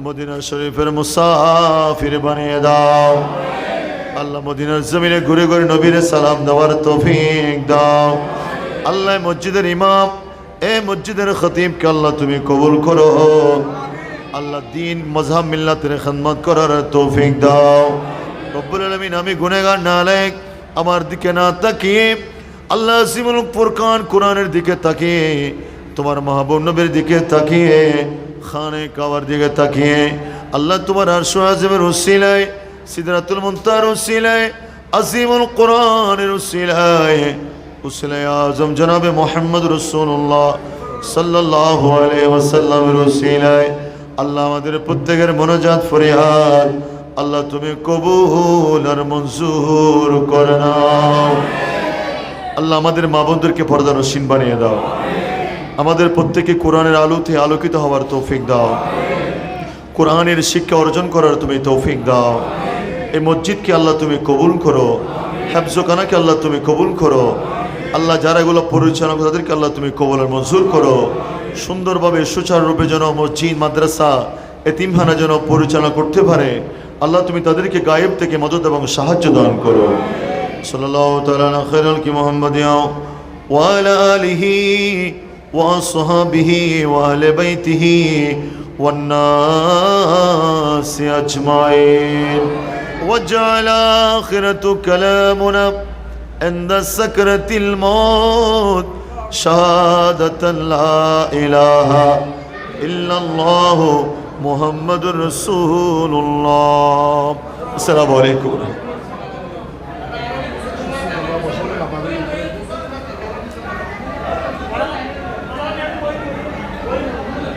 মদিনা শরীফের মুসাফির বানিয়ে দাও। আল্লাহ মদিনার জমিনে ঘুরে ঘুরে নবীর সালাম দেওয়ার তৌফিক দাও। আল্লাহ মসজিদের ইমাম, এই মসজিদের খতিবকে আল্লাহ তুমি কবুল করো। আল্লাহ দিন মজহাব মিল্লাতের খিদমত করার তৌফিক দাও। রব্বুল আলামিন আমি গুনাহগার নালায়েক, আমার দিকে না তাকিয়ে আল্লাহ সিমুল ফুরকান কোরআনের দিকে তাকিয়ে, তোমার মাহবুব নবীর দিকে তাকিয়ে, খানে কাবার দিকে তাকিয়ে আল্লাহ তোমার আরশ আযমের উসিলায়, সিদরাতুল মুনতাহার উসিলায়, আজিমুল কোরআনের উসিলায়, উসিলায় আজম জনাবে মুহাম্মদ রাসূলুল্লাহ সাল্লাল্লাহু আলাইহি ওয়াসাল্লামের উসিলায় আল্লাহ আমাদের প্রত্যেকের মোনাজাত ফরিয়াদ আল্লাহ তুমি কবুল আর মঞ্জুর করে নাও। আল্লাহ আমাদের মা বোনদেরকে পর্দানশীন বানিয়ে দাও। আমাদের প্রত্যেকে কোরআনের আলোতে আলোকিত হওয়ার তৌফিক দাও। কোরআনের শিক্ষা অর্জন করার তুমি তৌফিক দাও। এই মসজিদকে আল্লাহ তুমি কবুল করো। হেফজখানাকে আল্লাহ তুমি কবুল করো। আল্লাহ যারা এগুলো পরিচালনা করে তাদেরকে আল্লাহ তুমি কবুল আর মঞ্জুর করো। সুন্দরভাবে সুচারুরূপে যেন মসজিদ, মাদ্রাসা, এতিমখানা যেন পরিচালনা করতে পারে আল্লাহ তুমি তাদেরকে গায়েব থেকে মদদ এবং সাহায্য দান করো। সাল্লাল্লাহু তাআলা আলা খায়রুল কি মুহাম্মাদিয়া ওয়া আলা আলিহি ওয়া আসহাবিহি ওয়া আহলি বাইতিহি ওয়ান নাসি আজমাইন ওয়াজআল আখিরাতু কালামুনা ইনদা সাকরাতিল মাউত শাহাদাতান লা ইলাহা ইল্লাল্লাহু মুহাম্মাদুর রাসূলুল্লাহ। আসসালামু আলাইকুম।